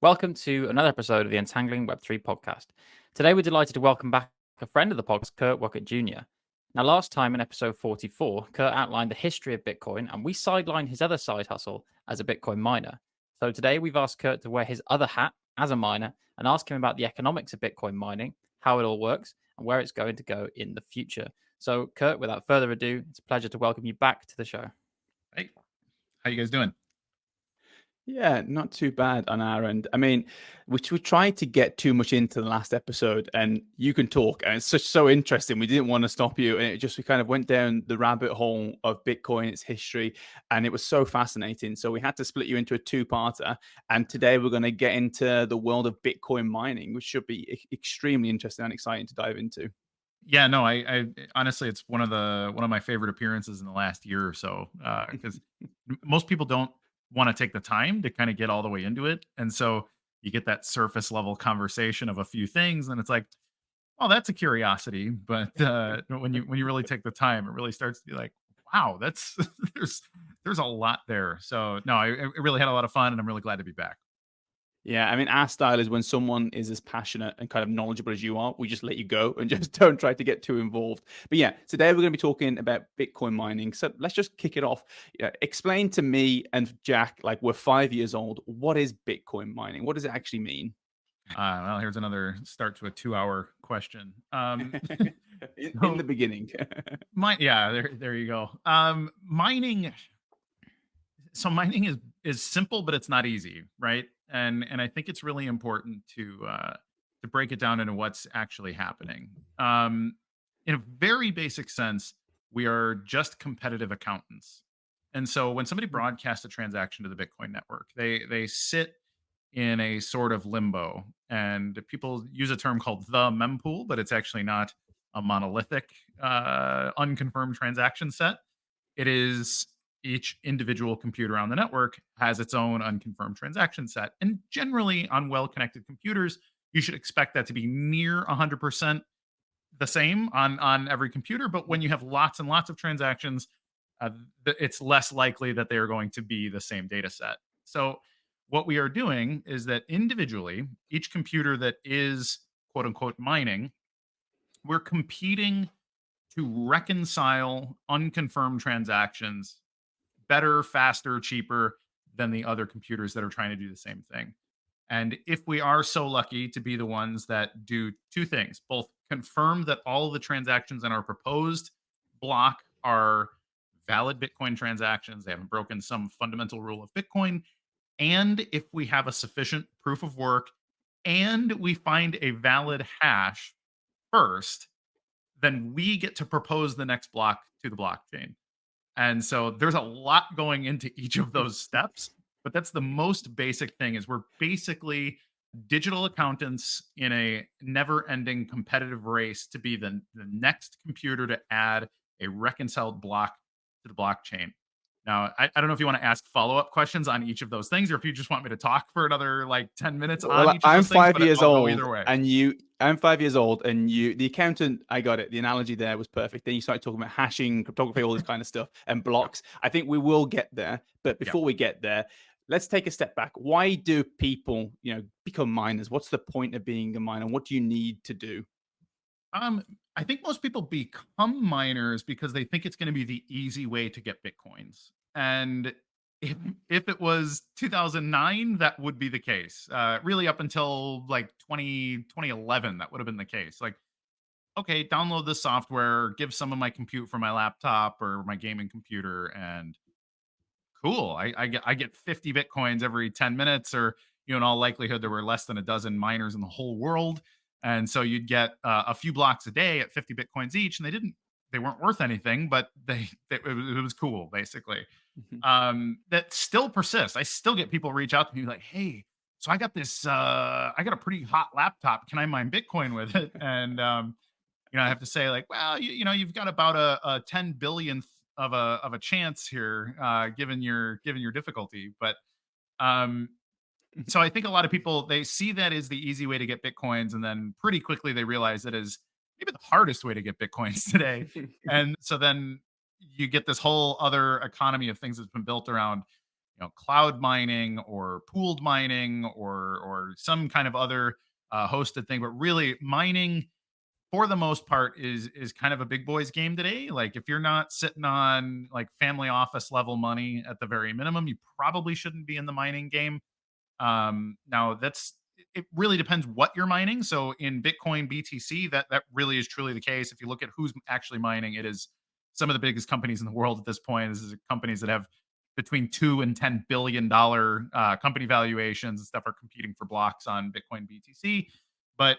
Welcome to another episode of the Untangling Web3 podcast. Today, we're delighted to welcome back a friend of the podcast, Kurt Wuckert Jr. Now, last time in episode 44, Kurt outlined the history of Bitcoin, and we sidelined his other side hustle as a Bitcoin miner. So today, we've asked Kurt to wear his other hat as a miner and ask him about the economics of Bitcoin mining, how it all works, and where it's going to go in the future. So, Kurt, without further ado, it's a pleasure to welcome you back to the show. Hey, how you guys doing? Yeah, not too bad on our end. I mean, we tried to get too much into the last episode, and you can talk, and it's so interesting. We didn't want to stop you, and we kind of went down the rabbit hole of Bitcoin, its history, and it was so fascinating. So we had to split you into a two-parter, and today we're going to get into the world of Bitcoin mining, which should be extremely interesting and exciting to dive into. Yeah, no, I honestly, it's one of my favorite appearances in the last year or so, because most people don't want to take the time to kind of get all the way into it, and so you get that surface level conversation of a few things, and it's like, oh, that's a curiosity, but when you really take the time, it really starts to be like, wow, that's there's a lot there. So no, I really had a lot of fun, and I'm really glad to be back. Yeah, I mean, our style is when someone is as passionate and kind of knowledgeable as you are, we just let you go and just don't try to get too involved. But yeah, today we're going to be talking about Bitcoin mining. So let's just kick it off. Explain to me and Jack, like we're 5 years old, what is Bitcoin mining? What does it actually mean? Well, here's another start to a 2-hour question. In the beginning. Yeah, there you go. Mining. So mining is simple, but it's not easy, right? And I think it's really important to break it down into what's actually happening. In a very basic sense, we are just competitive accountants. And so when somebody broadcasts a transaction to the Bitcoin network, they sit in a sort of limbo. And people use a term called the mempool, but it's actually not a monolithic, unconfirmed transaction set. It is each individual computer on the network has its own unconfirmed transaction set. And generally, on well connected computers, you should expect that to be near 100% the same on every computer. But when you have lots and lots of transactions, it's less likely that they are going to be the same data set. So, what we are doing is that individually, each computer that is quote unquote mining, we're competing to reconcile unconfirmed transactions better, faster, cheaper than the other computers that are trying to do the same thing. And if we are so lucky to be the ones that do two things, both confirm that all of the transactions in our proposed block are valid Bitcoin transactions, they haven't broken some fundamental rule of Bitcoin, and if we have a sufficient proof of work and we find a valid hash first, then we get to propose the next block to the blockchain. And so there's a lot going into each of those steps, but that's the most basic thing is we're basically digital accountants in a never-ending competitive race to be the next computer to add a reconciled block to the blockchain. Now, I don't know if you want to ask follow-up questions on each of those things, or if you just want me to talk for another like 10 minutes on each of I'm those things. 5 years I'll go old, either way. I'm 5 years old, and the accountant, I got it. The analogy there was perfect. Then you started talking about hashing, cryptography, all this kind of stuff, and blocks. I think we will get there, but before we get there, let's take a step back. Why do people, become miners? What's the point of being a miner? What do you need to do? I think most people become miners because they think it's going to be the easy way to get Bitcoins. And if it was 2009, that would be the case. Really, up until like 2011, that would have been the case. Like, okay, download this software, give some of my compute for my laptop or my gaming computer, and cool. I get 50 Bitcoins every 10 minutes, or in all likelihood, there were less than a dozen miners in the whole world. And so you'd get a few blocks a day at 50 Bitcoins each, and they weren't worth anything, but it was cool, basically. That still persists. I still get people reach out to me like, hey, so I got this I got a pretty hot laptop, can I mine Bitcoin with it? And I have to say like, well, you've got about a 10 billionth of a chance here, given your difficulty. But so I think a lot of people, they see that as the easy way to get Bitcoins, and then pretty quickly they realize that is maybe the hardest way to get Bitcoins today. And so then you get this whole other economy of things that's been built around, cloud mining or pooled mining or or some kind of other hosted thing. But really, mining for the most part is kind of a big boys game today. Like if you're not sitting on like family office level money at the very minimum, you probably shouldn't be in the mining game. Now it really depends what you're mining. So in Bitcoin BTC, that really is truly the case. If you look at who's actually mining, it is some of the biggest companies in the world at this point. This is companies that have between $2 and $10 billion company valuations and stuff are competing for blocks on Bitcoin BTC. But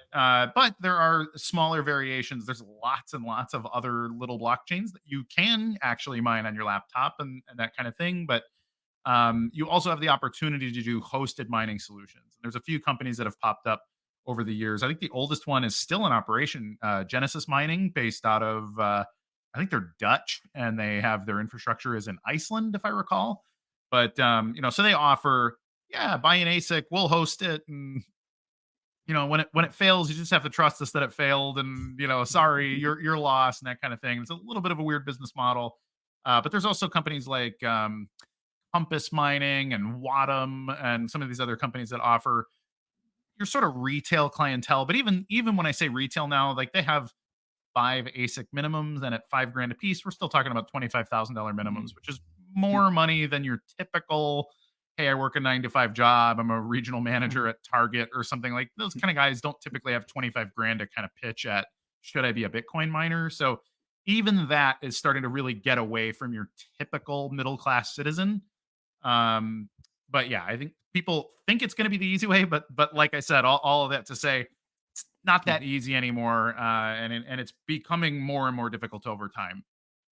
there are smaller variations. There's lots and lots of other little blockchains that you can actually mine on your laptop and that kind of thing. But you also have the opportunity to do hosted mining solutions. There's a few companies that have popped up over the years. I think the oldest one is still in operation, Genesis Mining, based out of I think they're Dutch, and they have their infrastructure is in Iceland, if I recall. But so they offer, buy an ASIC, we'll host it, and when it fails, you just have to trust us that it failed, and sorry, you're lost, and that kind of thing. It's a little bit of a weird business model, but there's also companies like Compass Mining and Wadum and some of these other companies that offer your sort of retail clientele. But even when I say retail now, like they have 5 ASIC minimums, and at $5,000 a piece, we're still talking about $25,000 minimums, which is more money than your typical, hey, I work a 9 to 5 job, I'm a regional manager at Target or something. Like those kind of guys don't typically have $25,000 to kind of pitch at, should I be a Bitcoin miner? So even that is starting to really get away from your typical middle class citizen. But yeah, I think people think it's going to be the easy way, but like I said, all of that to say, it's not that easy anymore, and it's becoming more and more difficult over time.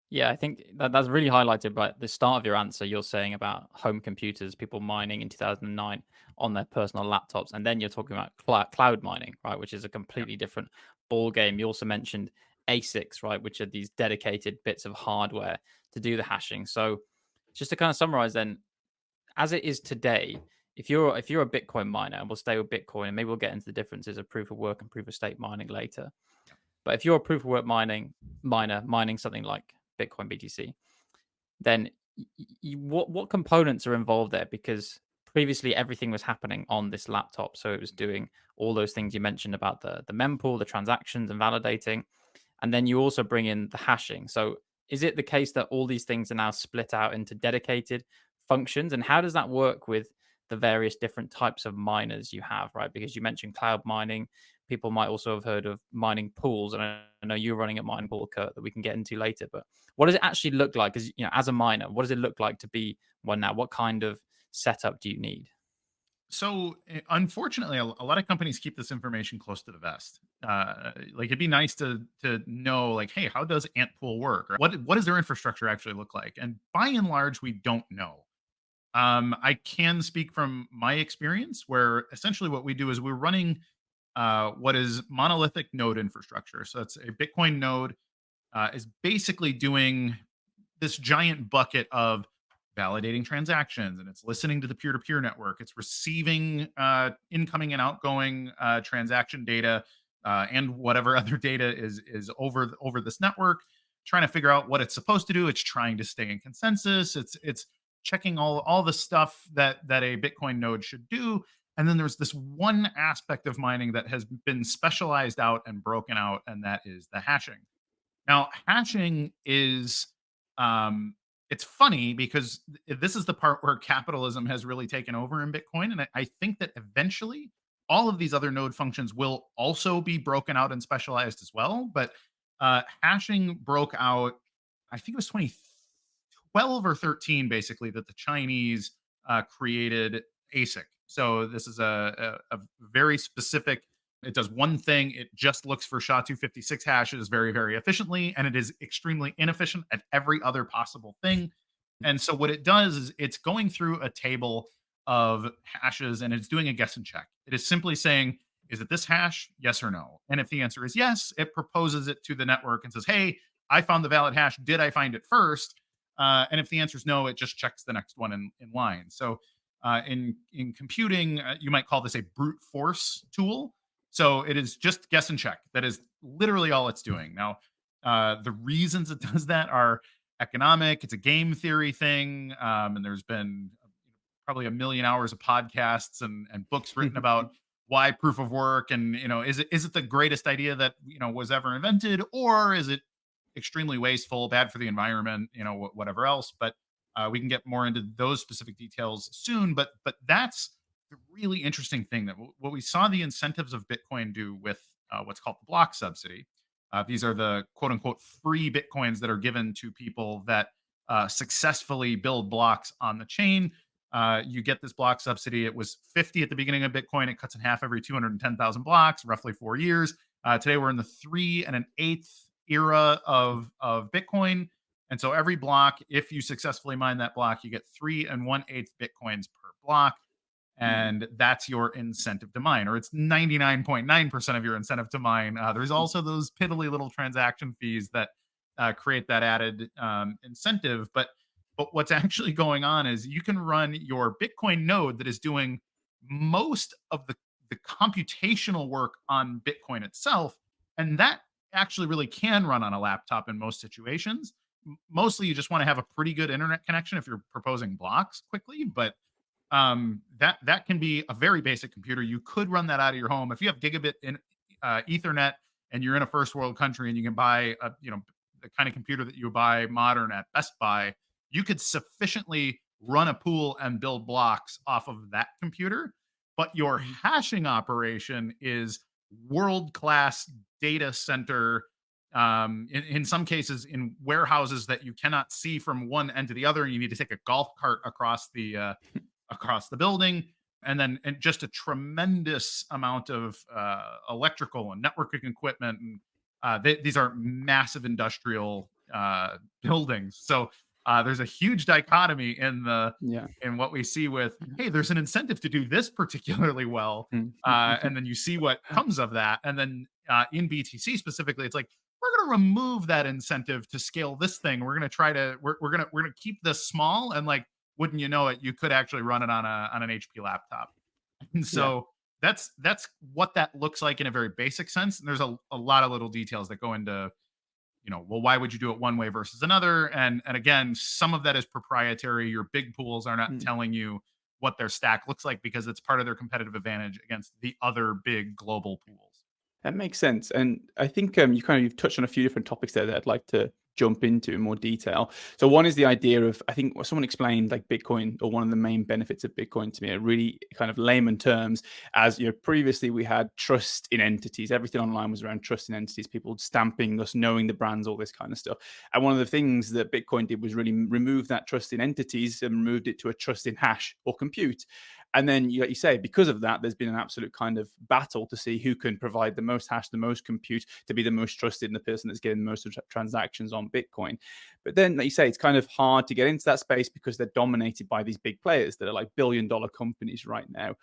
Yeah, I think that's really highlighted by the start of your answer. You're saying about home computers, people mining in 2009 on their personal laptops, and then you're talking about cloud mining, right, which is a completely different ball game. You also mentioned ASICs, right, which are these dedicated bits of hardware to do the hashing. So, just to kind of summarize, then, as it is today, if you're a Bitcoin miner, and we'll stay with Bitcoin, and maybe we'll get into the differences of proof of work and proof of stake mining later. But if you're a proof of work miner mining something like Bitcoin BTC, then what components are involved there? Because previously everything was happening on this laptop, so it was doing all those things you mentioned about the mempool, the transactions, and validating, and then you also bring in the hashing. So is it the case that all these things are now split out into dedicated functions, and how does that work with the various different types of miners you have, right? Because you mentioned cloud mining. People might also have heard of mining pools, and I know you're running a mining pool, Kurt, that we can get into later. But what does it actually look like? Because as a miner, what does it look like to be one now? What kind of setup do you need? So unfortunately, a lot of companies keep this information close to the vest. Like it'd be nice to know, like, hey, how does Antpool work? Or what does their infrastructure actually look like? And by and large, we don't know. I can speak from my experience, where essentially what we do is we're running what is monolithic node infrastructure. So that's a Bitcoin node is basically doing this giant bucket of validating transactions, and it's listening to the peer-to-peer network. It's receiving incoming and outgoing transaction data and whatever other data is over this network, trying to figure out what it's supposed to do. It's trying to stay in consensus. It's checking all the stuff that a Bitcoin node should do. And then there's this one aspect of mining that has been specialized out and broken out, and that is the hashing. Now, hashing is it's funny because this is the part where capitalism has really taken over in Bitcoin. And I think that eventually all of these other node functions will also be broken out and specialized as well. But hashing broke out, I think it was 2012 or 13, basically, that the Chinese created ASIC. So this is a very specific, it does one thing. It just looks for SHA-256 hashes very, very efficiently, and it is extremely inefficient at every other possible thing. And so what it does is it's going through a table of hashes, and it's doing a guess and check. It is simply saying, is it this hash? Yes or no? And if the answer is yes, it proposes it to the network and says, hey, I found the valid hash. Did I find it first? And if the answer is no, it just checks the next one in line. So in computing, you might call this a brute force tool. So it is just guess and check. That is literally all it's doing. Now, the reasons it does that are economic. It's a game theory thing. And there's been probably 1 million hours of podcasts and books written about why proof of work, and is it the greatest idea that was ever invented, or is it extremely wasteful, bad for the environment, whatever else. But we can get more into those specific details soon. But that's the really interesting thing, that what we saw the incentives of Bitcoin do with what's called the block subsidy. These are the quote unquote free Bitcoins that are given to people that successfully build blocks on the chain. You get this block subsidy. It was 50 at the beginning of Bitcoin. It cuts in half every 210,000 blocks, roughly 4 years. Today we're in the 3 1/8 era of Bitcoin. And so every block, if you successfully mine that block, you get 3 1/8 Bitcoins per block. And that's your incentive to mine, or it's 99.9% of your incentive to mine. There's also those piddly little transaction fees that create that added incentive. But what's actually going on is you can run your Bitcoin node that is doing most of the computational work on Bitcoin itself, and that actually really can run on a laptop in most situations. Mostly, you just want to have a pretty good internet connection if you're proposing blocks quickly, but that can be a very basic computer. You could run that out of your home if you have gigabit in Ethernet, and you're in a first world country, and you can buy the kind of computer that you buy modern at Best Buy. You could sufficiently run a pool and build blocks off of that computer. But your hashing operation is world class data center. In some cases, in warehouses that you cannot see from one end to the other, and you need to take a golf cart across the building, and just a tremendous amount of electrical and networking equipment. And these are massive industrial buildings. So there's a huge dichotomy in what we see with, hey, there's an incentive to do this particularly well, and then you see what comes of that. And then in BTC specifically, it's like, we're going to remove that incentive to scale this thing. We're going to try to we're going to keep this small, and like, wouldn't you know it, you could actually run it on an HP laptop. And so that's what that looks like in a very basic sense. And there's a lot of little details that go into, well, why would you do it one way versus another? And again, some of that is proprietary. Your big pools are not telling you what their stack looks like, because it's part of their competitive advantage against the other big global pools. That makes sense. And I think you've touched on a few different topics there that I'd like to jump into in more detail. So one is the idea of, I think someone explained like Bitcoin, or one of the main benefits of Bitcoin to me, in really kind of layman terms, as previously we had trust in entities. Everything online was around trust in entities, people stamping us, knowing the brands, all this kind of stuff. And one of the things that Bitcoin did was really remove that trust in entities and moved it to a trust in hash or compute. And then, like you say, because of that, there's been an absolute kind of battle to see who can provide the most hash, the most compute, to be the most trusted, and the person that's getting the most transactions on Bitcoin. But then, like you say, it's kind of hard to get into that space because they're dominated by these big players that are like billion-dollar companies right now.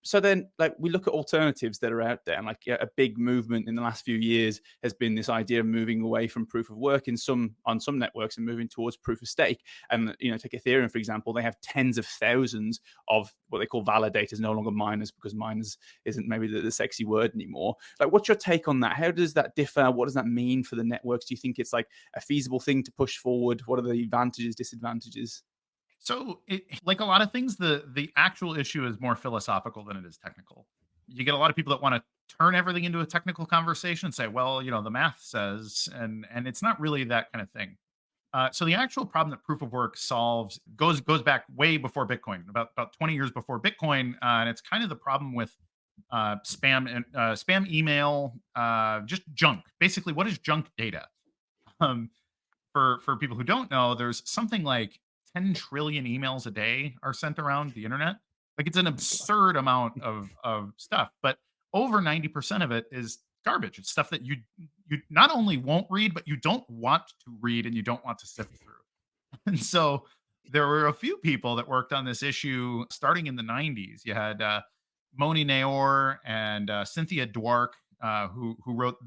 So then, like, we look at alternatives that are out there, and like a big movement in the last few years has been this idea of moving away from proof of work on some networks and moving towards proof of stake. And take Ethereum, for example, they have tens of thousands of what they call validators, no longer miners, because miners isn't maybe the sexy word anymore. Like, what's your take on that? How does that differ? What does that mean for the networks? Do you think it's like a feasible thing to push forward? What are the advantages, disadvantages? So, like a lot of things, the actual issue is more philosophical than it is technical. You get a lot of people that want to turn everything into a technical conversation and say, well, the math says, and it's not really that kind of thing. So the actual problem that proof of work solves goes back way before Bitcoin, about 20 years before Bitcoin, and it's kind of the problem with spam and spam email, just junk. Basically, what is junk data? For people who don't know, there's something like 10 trillion emails a day are sent around the internet. Like, it's an absurd amount of stuff, but over 90% of it is garbage. It's stuff that you not only won't read, but you don't want to read, and you don't want to sift through. And so there were a few people that worked on this issue starting in the 90s. You had Moni Naor and Cynthia Dwark, who wrote,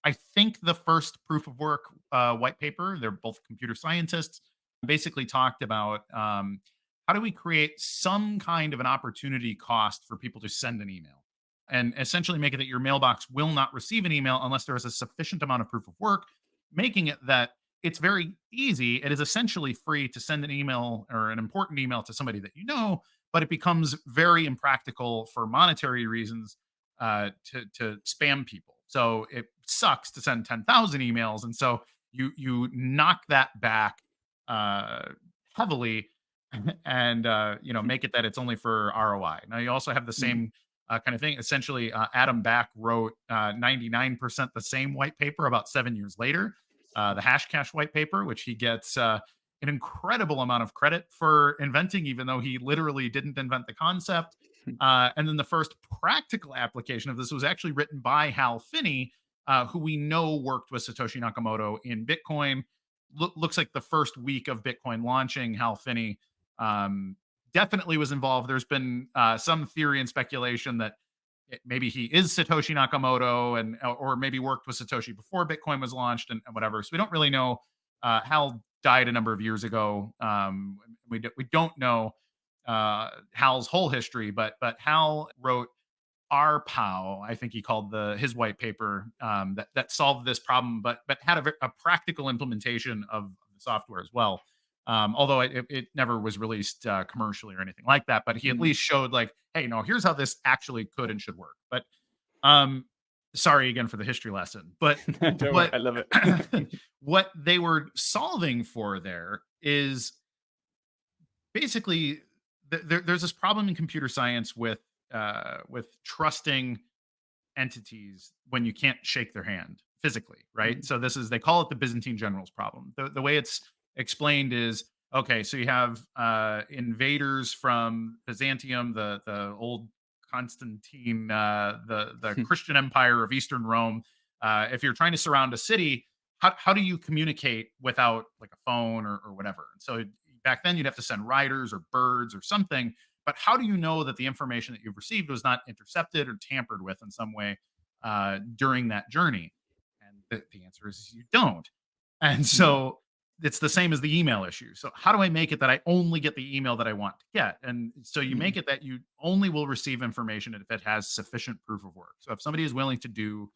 I think, the first proof of work white paper. They're both computer scientists. Basically talked about how do we create some kind of an opportunity cost for people to send an email, and essentially make it that your mailbox will not receive an email unless there is a sufficient amount of proof of work, making it that it's very easy. It is essentially free to send an email or an important email to somebody that you know, but it becomes very impractical for monetary reasons to spam people. So it sucks to send 10,000 emails, and so you knock that back uh, heavily, and make it that it's only for ROI. Now you also have the same kind of thing. Essentially, Adam Back wrote 99% the same white paper about 7 years later, the Hashcash white paper, which he gets an incredible amount of credit for inventing, even though he literally didn't invent the concept. And then the first practical application of this was actually written by Hal Finney, who we know worked with Satoshi Nakamoto in Bitcoin. Looks like the first week of Bitcoin launching, Hal Finney definitely was involved. There's been some theory and speculation that maybe he is Satoshi Nakamoto, and or maybe worked with Satoshi before Bitcoin was launched, and whatever. So we don't really know. Hal died a number of years ago. We don't know Hal's whole history, but Hal wrote RPow, I think he called his white paper, that solved this problem, but had a practical implementation of the software as well. Although it never was released commercially or anything like that, but he at least showed like, hey, no, here's how this actually could and should work. But sorry again for the history lesson, but I love it. what they were solving for there is basically there's this problem in computer science with trusting entities when you can't shake their hand physically, right? So they call it the Byzantine generals problem. The way it's explained is, okay, so you have invaders from Byzantium, the old Constantine, the Christian Empire of Eastern Rome. If you're trying to surround a city, how do you communicate without like a phone or whatever? So back then you'd have to send riders or birds or something. But how do you know that the information that you've received was not intercepted or tampered with in some way during that journey? And the answer is you don't. And so it's the same as the email issue. So how do I make it that I only get the email that I want to get? And so you make it that you only will receive information if it has sufficient proof of work. So if somebody is willing to do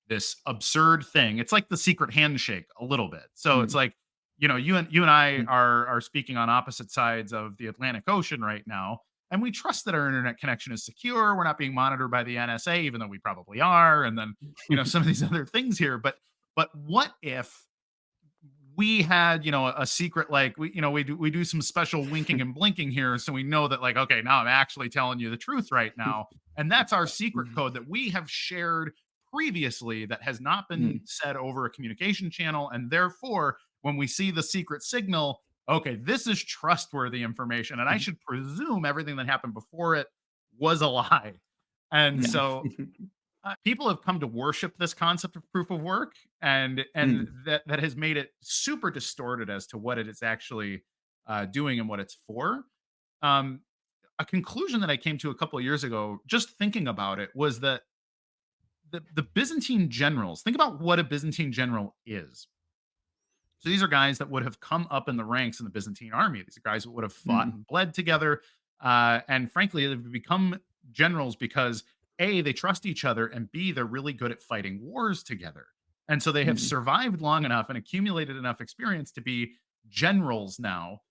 this absurd thing, it's like the secret handshake a little bit. So it's like, you and I are speaking on opposite sides of the Atlantic Ocean right now, and we trust that our internet connection is secure. We're not being monitored by the NSA, even though we probably are. And then, some of these other things here. But what if we had, a secret, like we do some special winking and blinking here, so we know that, like, okay, now I'm actually telling you the truth right now, and that's our secret code that we have shared previously that has not been said over a communication channel, and therefore, when we see the secret signal, okay, this is trustworthy information, and I should presume everything that happened before it was a lie. And so people have come to worship this concept of proof of work, and that has made it super distorted as to what it is actually doing and what it's for. A conclusion that I came to a couple of years ago, just thinking about it, was that the Byzantine generals, think about what a Byzantine general is. So these are guys that would have come up in the ranks in the Byzantine army. These are guys that would have fought and bled together. And frankly, they've become generals because A, they trust each other, and B, they're really good at fighting wars together. And so they have survived long enough and accumulated enough experience to be generals now.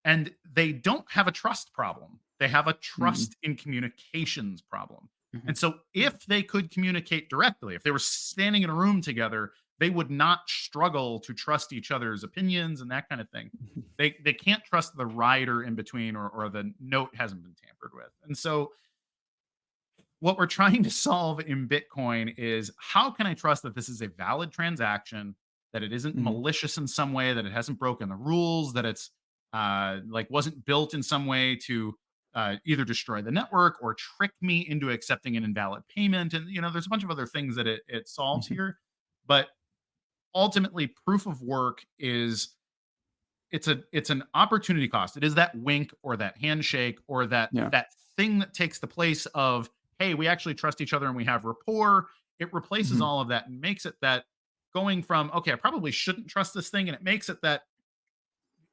And they don't have a trust problem. They have a trust in communications problem. And so if they could communicate directly, if they were standing in a room together, they would not struggle to trust each other's opinions and that kind of thing. They can't trust the rider in between, or the note hasn't been tampered with. And so what we're trying to solve in Bitcoin is, how can I trust that this is a valid transaction, that it isn't malicious in some way, that it hasn't broken the rules, that it's wasn't built in some way to either destroy the network or trick me into accepting an invalid payment. And there's a bunch of other things that it solves here. But ultimately, proof of work is it's an opportunity cost. It is that wink or that handshake or that thing that takes the place of, hey, we actually trust each other and we have rapport. It replaces all of that and makes it that going from, okay, I probably shouldn't trust this thing, and it makes it that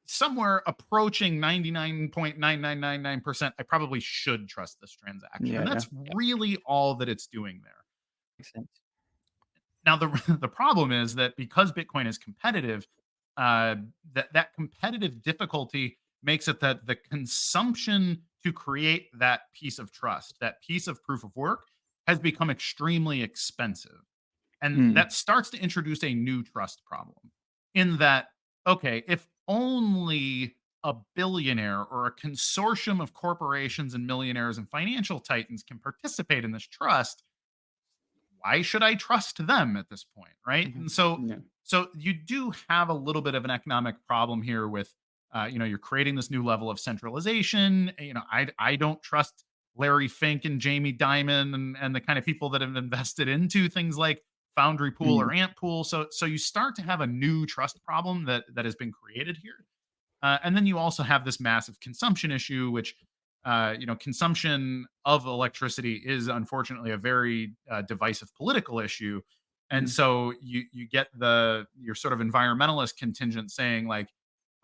somewhere approaching 99.9999%, I probably should trust this transaction. And that's really all that it's doing there. Makes sense. Now, the problem is that because Bitcoin is competitive, that competitive difficulty makes it that the consumption to create that piece of trust, that piece of proof of work, has become extremely expensive. And that starts to introduce a new trust problem in that, okay, if only a billionaire or a consortium of corporations and millionaires and financial titans can participate in this trust, why should I trust them at this point, right? And so, Yeah. so you do have a little bit of an economic problem here with, you're creating this new level of centralization. I don't trust Larry Fink and Jamie Dimon and the kind of people that have invested into things like Foundry Pool or Ant Pool. So you start to have a new trust problem that has been created here. And then you also have this massive consumption issue, which consumption of electricity is unfortunately a very divisive political issue. And so you get your sort of environmentalist contingent saying like,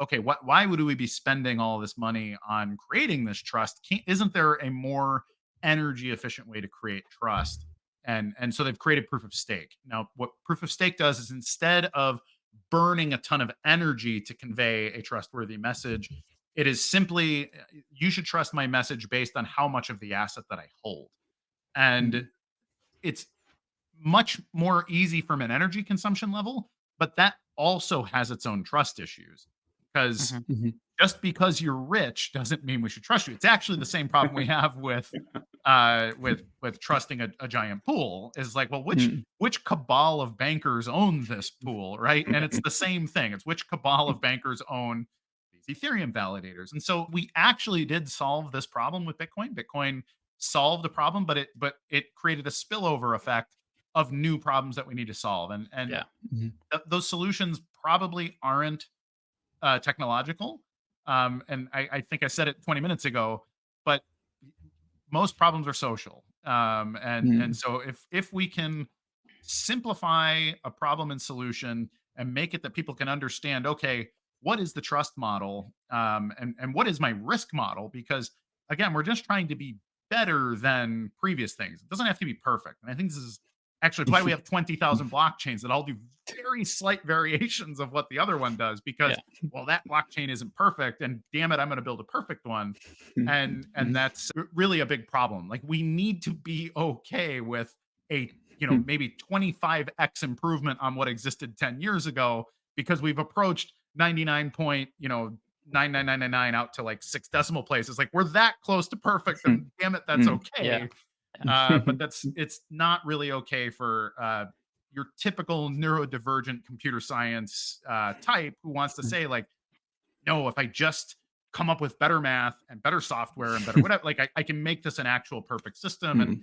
okay, why would we be spending all this money on creating this trust? Isn't there a more energy efficient way to create trust? And so they've created proof of stake. Now, what proof of stake does is instead of burning a ton of energy to convey a trustworthy message, it is simply, you should trust my message based on how much of the asset that I hold. And it's much more easy from an energy consumption level, but that also has its own trust issues because just because you're rich doesn't mean we should trust you. It's actually the same problem we have with trusting a giant pool. Is like, well, which cabal of bankers own this pool, right? And it's the same thing. It's which cabal of bankers own these Ethereum validators. And so we actually did solve this problem with Bitcoin. Bitcoin solved the problem, but it created a spillover effect of new problems that we need to solve. And those solutions probably aren't technological. And I think I said it 20 minutes ago, but most problems are social. And so if we can simplify a problem and solution and make it that people can understand, okay, what is the trust model? And what is my risk model? Because again, we're just trying to be better than previous things. It doesn't have to be perfect. And I think this is actually why we have 20,000 blockchains that all do very slight variations of what the other one does, because well, that blockchain isn't perfect, and damn it, I'm going to build a perfect one. And that's really a big problem. Like, we need to be okay with a maybe 25x improvement on what existed 10 years ago, because we've approached 99.99999 out to like 6 decimal places. Like, we're that close to perfect, and damn it, that's okay. But it's not really okay for your typical neurodivergent computer science type who wants to say like, no, if I just come up with better math and better software and better whatever, like I can make this an actual perfect system. And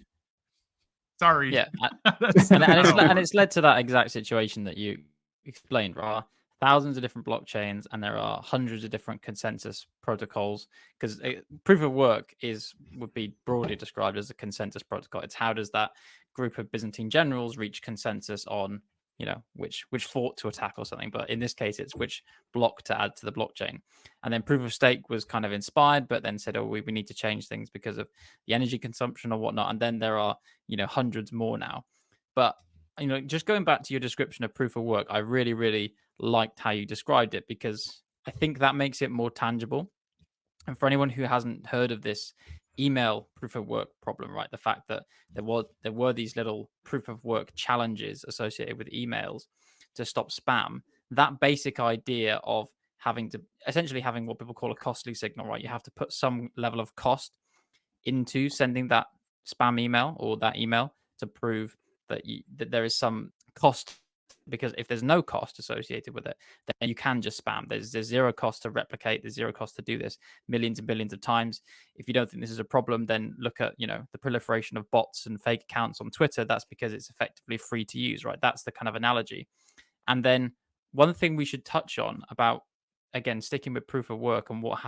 sorry, and it's led to that exact situation that you explained, right? Thousands of different blockchains, and there are hundreds of different consensus protocols, because proof of work would be broadly described as a consensus protocol. It's how does that group of Byzantine generals reach consensus on which fort to attack or something, but in this case it's which block to add to the blockchain. And then proof of stake was kind of inspired, but then said, oh, we need to change things because of the energy consumption or whatnot. And then there are hundreds more now. But just going back to your description of proof of work, I really, really liked how you described it, because I think that makes it more tangible. And for anyone who hasn't heard of this email proof of work problem, right, the fact that there were these little proof of work challenges associated with emails to stop spam, that basic idea of essentially having what people call a costly signal, right? You have to put some level of cost into sending that spam email or that email to prove that there is some cost, because if there's no cost associated with it, then you can just spam. There's zero cost to replicate. There's zero cost to do this millions and billions of times. If you don't think this is a problem, then look at the proliferation of bots and fake accounts on Twitter. That's because it's effectively free to use, right? That's the kind of analogy. And then one thing we should touch on about, again, sticking with proof of work and what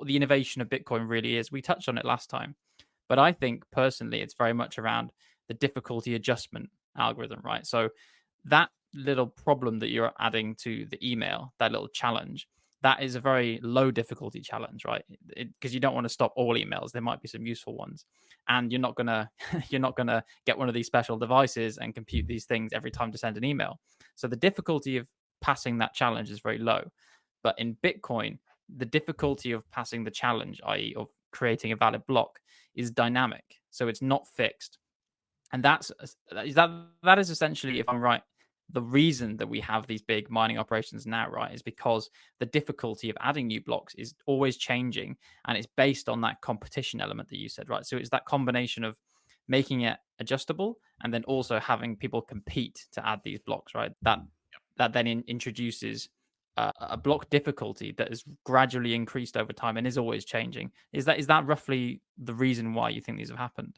the innovation of Bitcoin really is. We touched on it last time, but I think personally it's very much around the difficulty adjustment algorithm, right? So that little problem that you're adding to the email, that little challenge, that is a very low difficulty challenge, right? Because you don't want to stop all emails. There might be some useful ones, and you're not gonna get one of these special devices and compute these things every time to send an email. So the difficulty of passing that challenge is very low. But in Bitcoin, the difficulty of passing the challenge, i.e. of creating a valid block is dynamic, so it's not fixed. And that is essentially, if I'm right, the reason that we have these big mining operations now, right, is because the difficulty of adding new blocks is always changing, and it's based on that competition element that you said, right? So it's that combination of making it adjustable and then also having people compete to add these blocks, right? That then introduces a block difficulty that is gradually increased over time and is always changing. Is that roughly the reason why you think these have happened?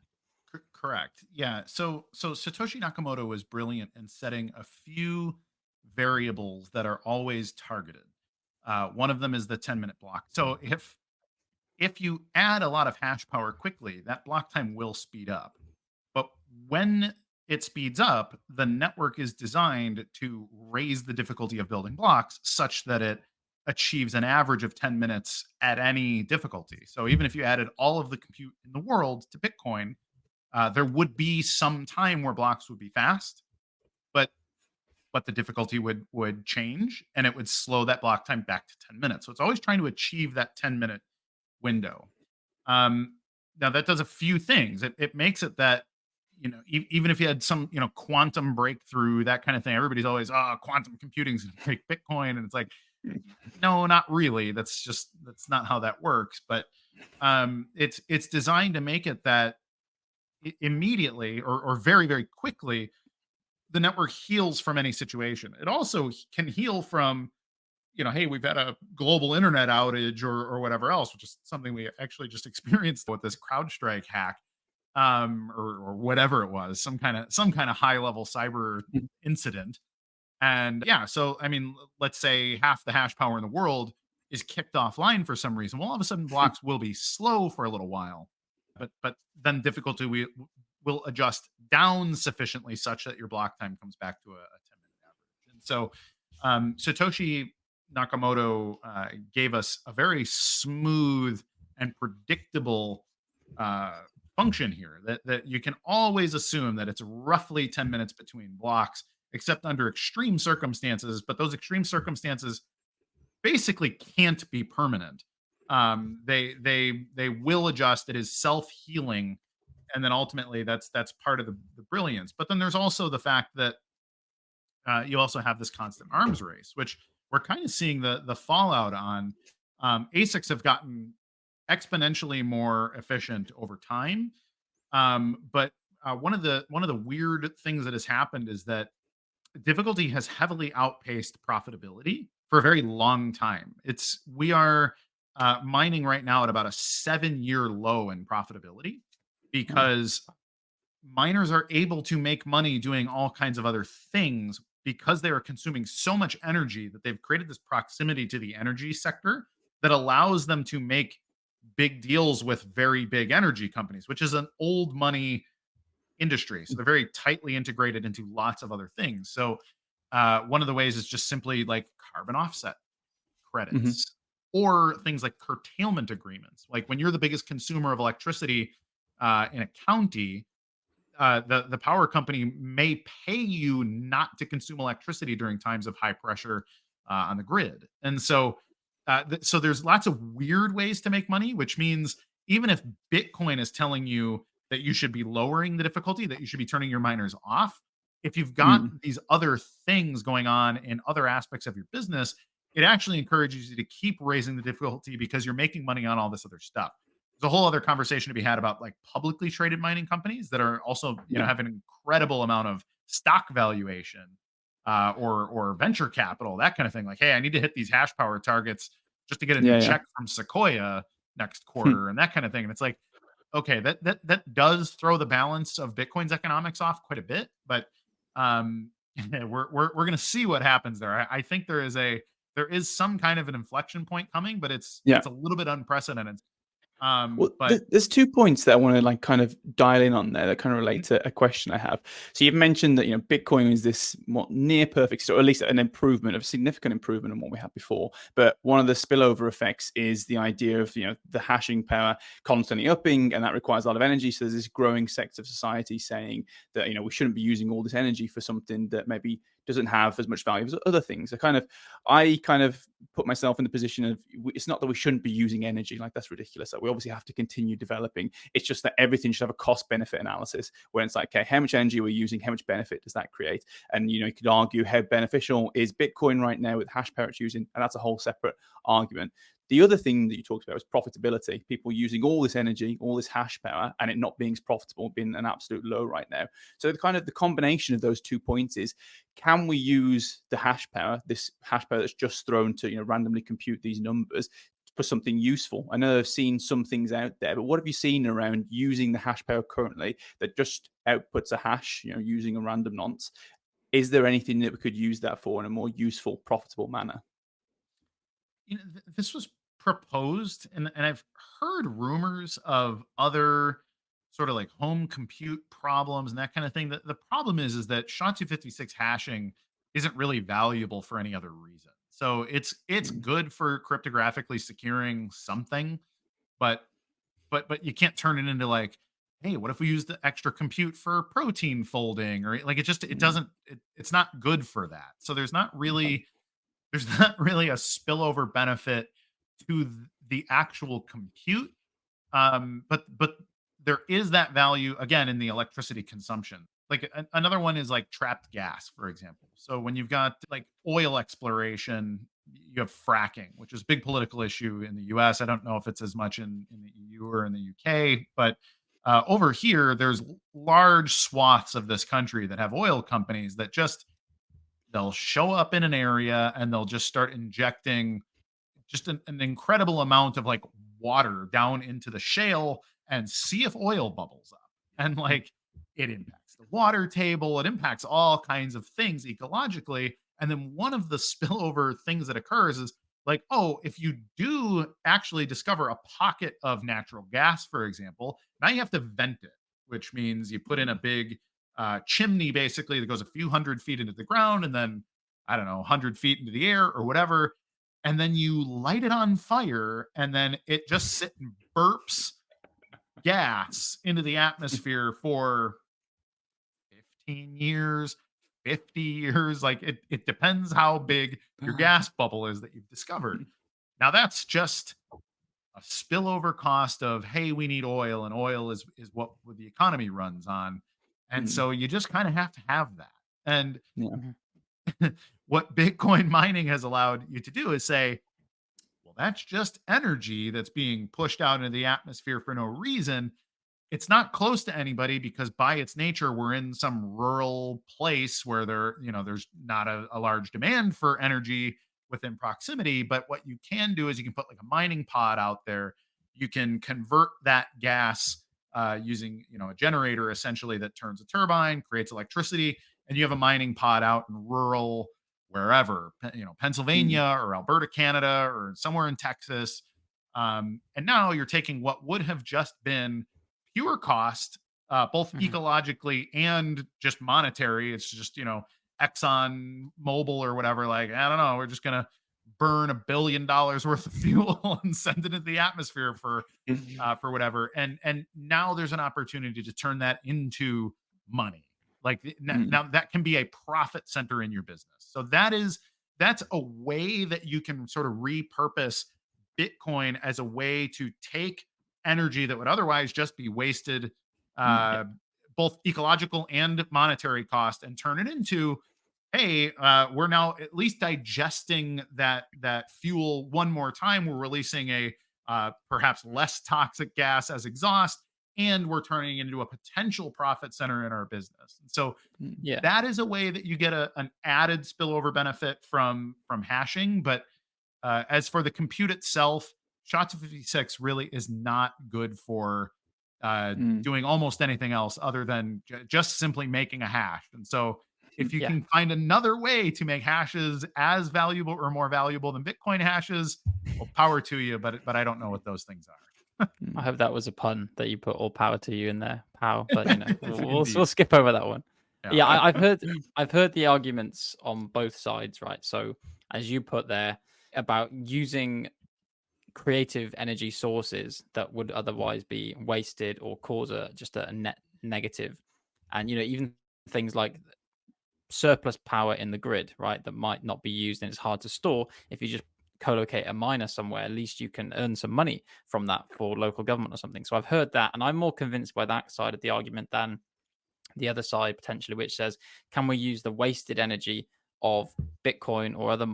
Correct. Yeah. So Satoshi Nakamoto was brilliant in setting a few variables that are always targeted. One of them is the 10-minute block. So if you add a lot of hash power quickly, that block time will speed up. But when it speeds up, the network is designed to raise the difficulty of building blocks such that it achieves an average of 10 minutes at any difficulty. So even if you added all of the compute in the world to Bitcoin, there would be some time where blocks would be fast, but the difficulty would change, and it would slow that block time back to 10 minutes. So it's always trying to achieve that 10-minute window. Now that does a few things. It makes it that, even if you had some, quantum breakthrough, that kind of thing, everybody's always, quantum computing's going to break Bitcoin. And it's like, no, not really. That's not how that works. But it's designed to make it that immediately or very, very quickly, the network heals from any situation. It also can heal from, hey, we've had a global internet outage or whatever else, which is something we actually just experienced with this CrowdStrike hack, or whatever it was, some kind of high level cyber incident. And yeah, so I mean, let's say half the hash power in the world is kicked offline for some reason. Well, all of a sudden blocks will be slow for a little while, but then difficulty will adjust down sufficiently such that your block time comes back to a 10-minute average. And so Satoshi Nakamoto gave us a very smooth and predictable function here that you can always assume that it's roughly 10 minutes between blocks, except under extreme circumstances. But those extreme circumstances basically can't be permanent. They will adjust. It is self-healing, and then ultimately that's part of the brilliance. But then there's also the fact that you also have this constant arms race, which we're kind of seeing the fallout on. ASICs have gotten exponentially more efficient over time, but one of the weird things that has happened is that difficulty has heavily outpaced profitability for a very long time. We are mining right now at about a 7-year low in profitability because miners are able to make money doing all kinds of other things because they are consuming so much energy that they've created this proximity to the energy sector that allows them to make big deals with very big energy companies, which is an old money industry. So they're very tightly integrated into lots of other things. So one of the ways is just simply like carbon offset credits or things like curtailment agreements. Like when you're the biggest consumer of electricity in a county, the power company may pay you not to consume electricity during times of high pressure on the grid. And so so there's lots of weird ways to make money, which means even if Bitcoin is telling you that you should be lowering the difficulty, that you should be turning your miners off, if you've got these other things going on in other aspects of your business, it actually encourages you to keep raising the difficulty because you're making money on all this other stuff. There's a whole other conversation to be had about like publicly traded mining companies that are also, have an incredible amount of stock valuation or venture capital, that kind of thing. Like, hey, I need to hit these hash power targets just to get a new check from Sequoia next quarter and that kind of thing. And it's like, okay, that does throw the balance of Bitcoin's economics off quite a bit, but we're going to see what happens there. I think there is some kind of an inflection point coming, but it's a little bit unprecedented. But there's 2 points that I want to like kind of dial in on there that kind of relate to a question I have. So you've mentioned that Bitcoin is this near perfect, or at least an improvement, a significant improvement on what we had before. But one of the spillover effects is the idea of the hashing power constantly upping, and that requires a lot of energy. So there's this growing sector of society saying that we shouldn't be using all this energy for something that maybe doesn't have as much value as other things. I kind of put myself in the position of, it's not that we shouldn't be using energy, like that's ridiculous. Like we obviously have to continue developing. It's just that everything should have a cost benefit analysis where it's like, okay, how much energy we're using, how much benefit does that create? And you could argue how beneficial is Bitcoin right now with hash power it's using, and that's a whole separate argument. The other thing that you talked about was profitability. People using all this energy, all this hash power, and it not being as profitable, being an absolute low right now. So the combination of those 2 points is, can we use the hash power, this hash power that's just thrown to randomly compute these numbers, for something useful? I know I've seen some things out there, but what have you seen around using the hash power currently that just outputs a hash, using a random nonce? Is there anything that we could use that for in a more useful, profitable manner? This was proposed, and I've heard rumors of other sort of like home compute problems and that kind of thing. The problem is that SHA-256 hashing isn't really valuable for any other reason. So it's good for cryptographically securing something, but you can't turn it into like, hey, what if we use the extra compute for protein folding, or like it doesn't it's not good for that. So there's not really a spillover benefit to the actual compute. But there is that value again in the electricity consumption. Like another one is like trapped gas, for example. So when you've got like oil exploration, you have fracking, which is a big political issue in the US. I don't know if it's as much in the EU or in the UK, but over here, there's large swaths of this country that have oil companies that just they'll show up in an area and they'll just start injecting just an incredible amount of like water down into the shale and see if oil bubbles up. And like it impacts the water table, it impacts all kinds of things ecologically. And then one of the spillover things that occurs is like, oh, if you do actually discover a pocket of natural gas, for example, now you have to vent it, which means you put in a big chimney basically that goes a few 100 feet into the ground and then, I don't know, 100 feet into the air or whatever. And then you light it on fire and then it just sit and burps gas into the atmosphere for 15 years, 50 years. Like it depends how big your gas bubble is that you've discovered. Now that's just a spillover cost of, hey, we need oil, and oil is what the economy runs on. And so you just kind of have to have that. And what Bitcoin mining has allowed you to do is say, well, that's just energy that's being pushed out into the atmosphere for no reason. It's not close to anybody because by its nature, we're in some rural place where there's not a large demand for energy within proximity. But what you can do is you can put like a mining pod out there. You can convert that gas using a generator essentially that turns a turbine, creates electricity, and you have a mining pod out in rural wherever, Pennsylvania or Alberta, Canada, or somewhere in Texas. And now you're taking what would have just been pure cost, both ecologically and just monetary. It's just, Exxon Mobil or whatever, like, I don't know, we're just going to burn $1 billion worth of fuel and send it into the atmosphere for whatever. And now there's an opportunity to turn that into money. Like now that can be a profit center in your business. So that's a way that you can sort of repurpose Bitcoin as a way to take energy that would otherwise just be wasted, both ecological and monetary cost, and turn it into, hey, we're now at least digesting that fuel one more time. We're releasing a perhaps less toxic gas as exhaust, and we're turning it into a potential profit center in our business. And so that is a way that you get an added spillover benefit from hashing. But as for the compute itself, SHA-256 really is not good for doing almost anything else other than just simply making a hash. And so if you can find another way to make hashes as valuable or more valuable than Bitcoin hashes, well, power to you. But I don't know what those things are. I hope that was a pun that you put all power to you in there, pal. But we'll skip over that one. Yeah, I've heard the arguments on both sides, right? So as you put there about using creative energy sources that would otherwise be wasted or cause just a net negative, and even things like surplus power in the grid, right, that might not be used and it's hard to store if you just co-locate a miner somewhere, at least you can earn some money from that for local government or something. So I've heard that, and I'm more convinced by that side of the argument than the other side potentially, which says, can we use the wasted energy of Bitcoin or other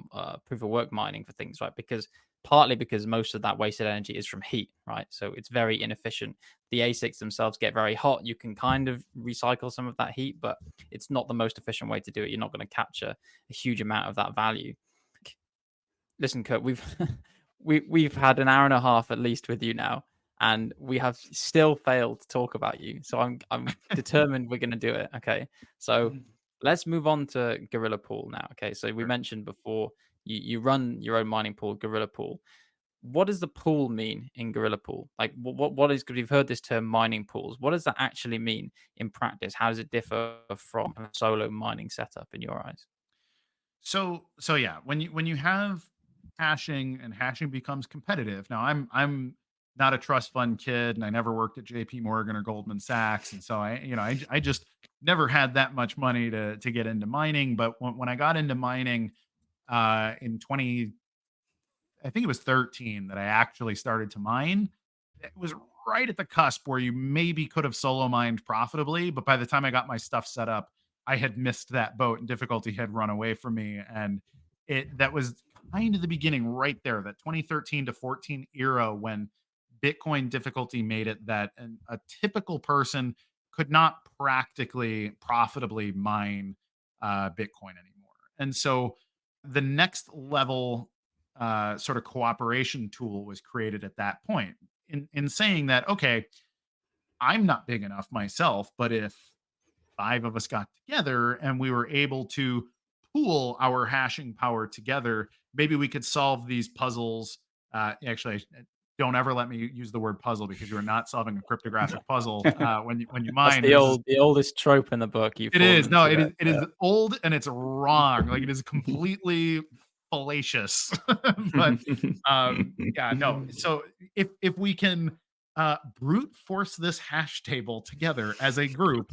proof of work mining for things, right? Because partly because most of that wasted energy is from heat, right? So it's very inefficient. The ASICs themselves get very hot. You can kind of recycle some of that heat, but it's not the most efficient way to do it. You're not going to capture a huge amount of that value. Listen, Kurt, we've we've had an hour and a half at least with you now, and we have still failed to talk about you. So I'm determined we're going to do it. Okay, so let's move on to Gorilla Pool now. Okay, so we mentioned before you run your own mining pool, Gorilla Pool. What does the pool mean in Gorilla Pool? Like, what is? Because you've heard this term mining pools. What does that actually mean in practice? How does it differ from a solo mining setup in your eyes? So yeah, when you have hashing and hashing becomes competitive. Now I'm not a trust fund kid, and I never worked at JP Morgan or Goldman Sachs, and so I just never had that much money to get into mining. But when I got into mining in 20, I think it was 13 that I actually started to mine. It was right at the cusp where you maybe could have solo mined profitably, but by the time I got my stuff set up, I had missed that boat and difficulty had run away from me. And that was kind of the beginning right there, that 2013 to 14 era when Bitcoin difficulty made it that a typical person could not practically profitably mine Bitcoin anymore. And so the next level sort of cooperation tool was created at that point in saying that, okay, I'm not big enough myself, but if five of us got together and we were able to pool our hashing power together, maybe we could solve these puzzles. Actually, don't ever let me use the word puzzle, because you are not solving a cryptographic puzzle when you That's mine. the oldest trope in the book. You've It fallen is. No, into it. it is old and it's wrong. Like, it is completely fallacious. But yeah, no. So if we can brute force this hash table together as a group,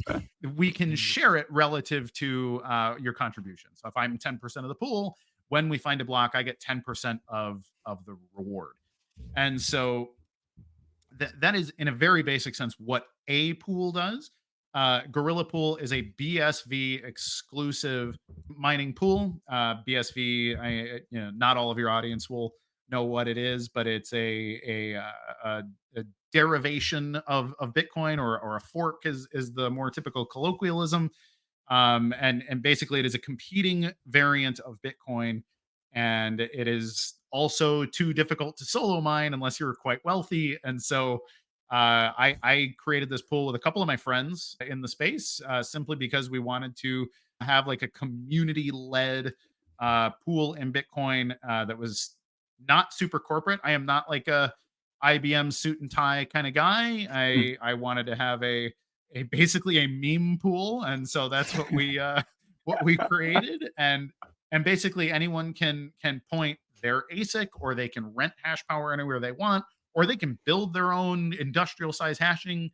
we can share it relative to your contribution. So if I'm 10% of the pool, when we find a block, I get 10% of the reward. And so that is, in a very basic sense, what a pool does. Gorilla Pool is a BSV exclusive mining pool. BSV, not all of your audience will know what it is, but it's a derivation of Bitcoin, or a fork is the more typical colloquialism. And basically, it is a competing variant of Bitcoin, and it is also too difficult to solo mine unless you're quite wealthy. And so I created this pool with a couple of my friends in the space, simply because we wanted to have like a community led pool in Bitcoin that was not super corporate. I am not like a IBM suit and tie kind of guy. I wanted to have a basically a meme pool, and so that's what we created. And basically anyone can point their ASIC, or they can rent hash power anywhere they want, or they can build their own industrial size hashing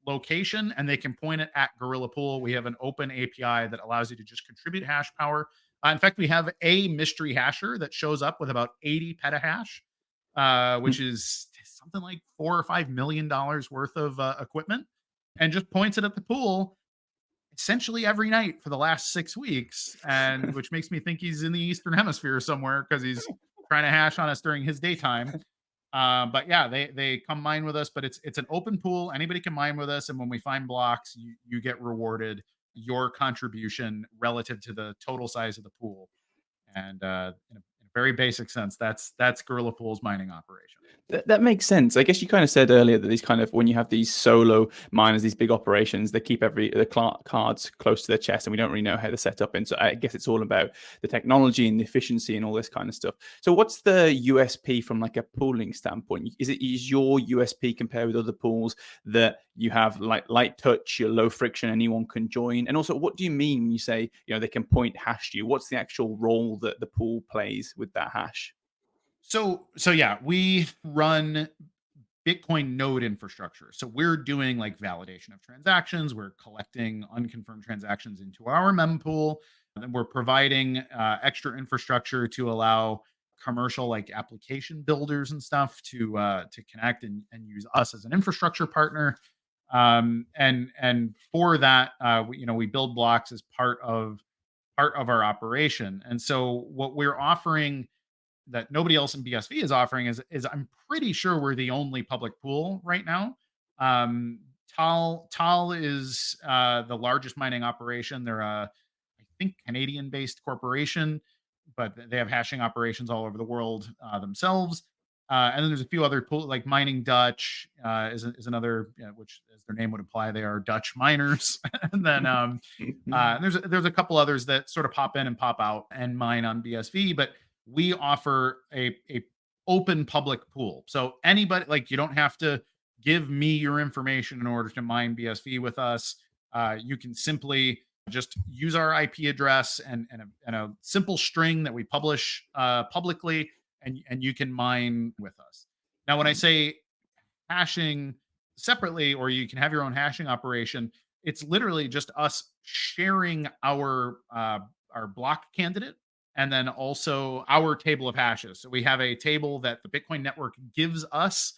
location, and they can point it at Gorilla Pool. We have an open API that allows you to just contribute hash power. In fact, we have a mystery hasher that shows up with about 80 petahash, which is something like $4 or $5 million worth of equipment, and just points it at the pool essentially every night for the last 6 weeks, and which makes me think he's in the Eastern Hemisphere somewhere, because he's trying to hash on us during his daytime. But yeah, they come mine with us, but it's an open pool. Anybody can mine with us, and when we find blocks, you get rewarded your contribution relative to the total size of the pool. And in a very basic sense, that's Gorilla Pool's mining operation. That makes sense. I guess you kind of said earlier that these kind of, when you have these solo miners, these big operations, they keep the cards close to their chest, and we don't really know how to set up. And so I guess it's all about the technology and the efficiency and all this kind of stuff. So what's the USP from like a pooling standpoint? Is your USP compared with other pools that you have like light touch, low friction, anyone can join? And also, what do you mean when you say, they can point hash to you? What's the actual role that the pool plays with that hash? So yeah, we run Bitcoin node infrastructure. So we're doing like validation of transactions. We're collecting unconfirmed transactions into our mempool, and then we're providing extra infrastructure to allow commercial like application builders and stuff to connect and use us as an infrastructure partner. And for that, we build blocks as part of our operation. And so what we're offering that nobody else in BSV is offering is I'm pretty sure we're the only public pool right now. Um, Tal is the largest mining operation. They're I think Canadian-based corporation, but they have hashing operations all over the world themselves. And then there's a few other pool like Mining Dutch is another, which as their name would imply, they are Dutch miners. And then there's a couple others that sort of pop in and pop out and mine on BSV, but we offer a open public pool. So anybody, like, you don't have to give me your information in order to mine BSV with us. You can simply just use our IP address and a simple string that we publish publicly, and you can mine with us. Now, when I say hashing separately, or you can have your own hashing operation, it's literally just us sharing our block candidate and then also our table of hashes. So we have a table that the Bitcoin network gives us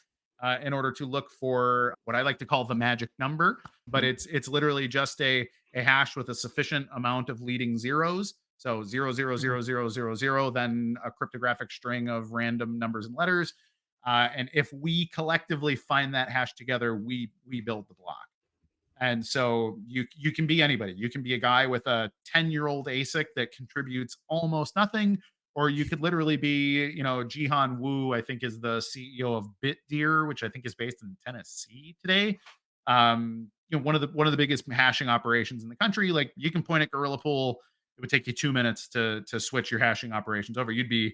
in order to look for what I like to call the magic number, but it's literally just a hash with a sufficient amount of leading zeros. So 0000000, then a cryptographic string of random numbers and letters. And if we collectively find that hash together, we build the block. And so you can be anybody. You can be a guy with a 10-year-old ASIC that contributes almost nothing, or you could literally be, Jihan Wu, I think is the CEO of BitDeer, which I think is based in Tennessee today. One of the biggest hashing operations in the country. Like, you can point at Gorilla Pool. It would take you 2 minutes to switch your hashing operations over. You'd be,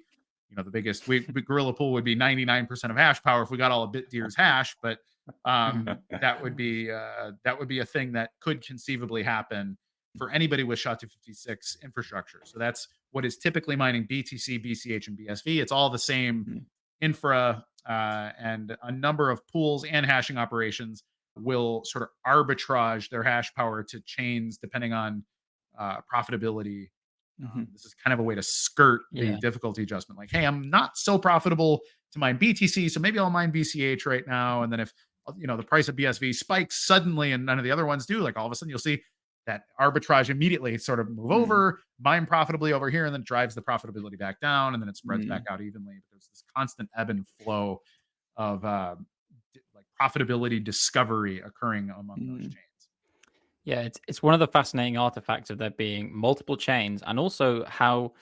the biggest. Gorilla Pool would be 99% of hash power if we got all of BitDeer's hash, but that would be a thing that could conceivably happen for anybody with SHA-256 infrastructure. So that's what is typically mining BTC, BCH, and BSV. It's all the same infra, and a number of pools and hashing operations will sort of arbitrage their hash power to chains depending on profitability. This is kind of a way to skirt the difficulty adjustment. Like, hey, I'm not so profitable to mine BTC, so maybe I'll mine BCH right now. And then if the price of BSV spikes suddenly and none of the other ones do, like, all of a sudden you'll see that arbitrage immediately sort of move over, mine profitably over here, and then drives the profitability back down, and then it spreads back out evenly. But there's this constant ebb and flow of like profitability discovery occurring among those chains. Yeah, it's one of the fascinating artifacts of there being multiple chains, and also how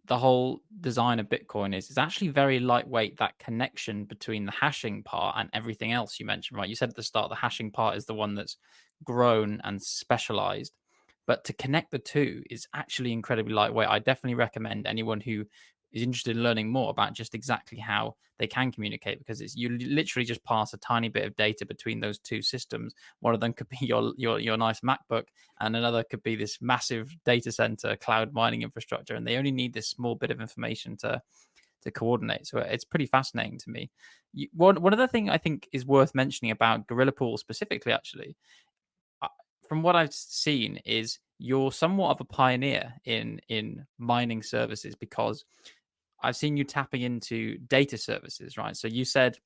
the whole design of Bitcoin is actually very lightweight. That connection between the hashing part and everything else you mentioned, right? You said at the start the hashing part is the one that's grown and specialized, but to connect the two is actually incredibly lightweight. I definitely recommend anyone who is interested in learning more about just exactly how they can communicate, because you literally just pass a tiny bit of data between those two systems. One of them could be your nice MacBook, and another could be this massive data center cloud mining infrastructure, and they only need this small bit of information to coordinate. So it's pretty fascinating to me. One other thing I think is worth mentioning about Gorilla Pool specifically, actually, from what I've seen, is you're somewhat of a pioneer in mining services, because I've seen you tapping into data services, right? So you said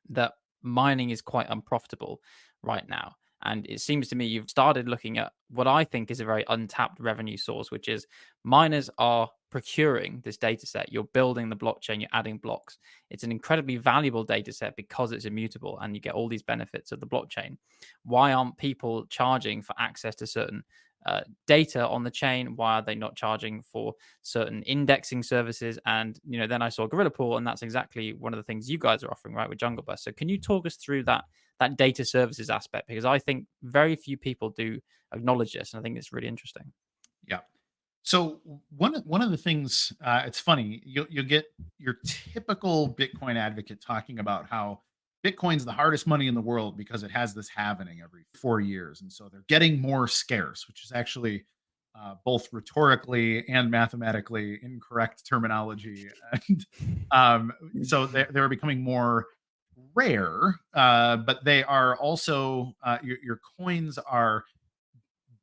that mining is quite unprofitable right now. And it seems to me you've started looking at what I think is a very untapped revenue source, which is miners are procuring this data set. You're building the blockchain, you're adding blocks. It's an incredibly valuable data set because it's immutable and you get all these benefits of the blockchain. Why aren't people charging for access to certain data on the chain? Why are they not charging for certain indexing services? And then I saw Gorilla Pool, and that's exactly one of the things you guys are offering, right, with Jungle Bus. So can you talk us through that data services aspect? Because I think very few people do acknowledge this, and I think it's really interesting. Yeah. So one of the things, it's funny, you'll get your typical Bitcoin advocate talking about how Bitcoin's the hardest money in the world because it has this halvening every 4 years. And so they're getting more scarce, which is actually both rhetorically and mathematically incorrect terminology. And so they're becoming more rare, but they are also, your coins are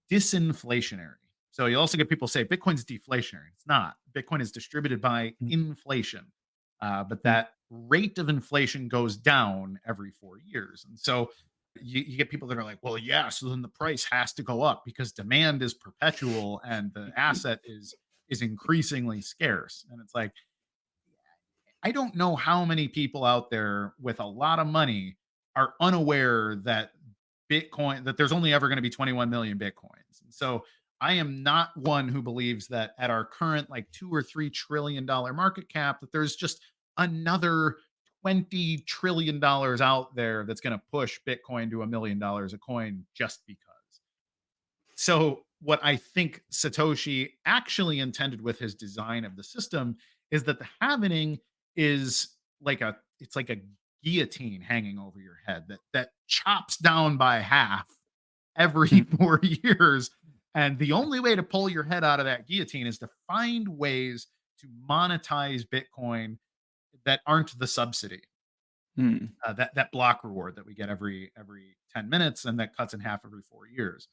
disinflationary. So you also get people say Bitcoin's deflationary. It's not. Bitcoin is distributed by inflation, but that rate of inflation goes down every 4 years. And so you get people that are like, well, yeah, so then the price has to go up because demand is perpetual and the asset is increasingly scarce. And it's like, I don't know how many people out there with a lot of money are unaware that that there's only ever going to be 21 million Bitcoins. And so I am not one who believes that at our current like $2 or $3 trillion market cap, that there's just another $20 trillion out there that's going to push Bitcoin to $1 million a coin just because. So what I think Satoshi actually intended with his design of the system is that the halvening is it's like a guillotine hanging over your head that chops down by half every 4 years. And the only way to pull your head out of that guillotine is to find ways to monetize Bitcoin that aren't the subsidy. That block reward that we get every 10 minutes and that cuts in half every 4 years.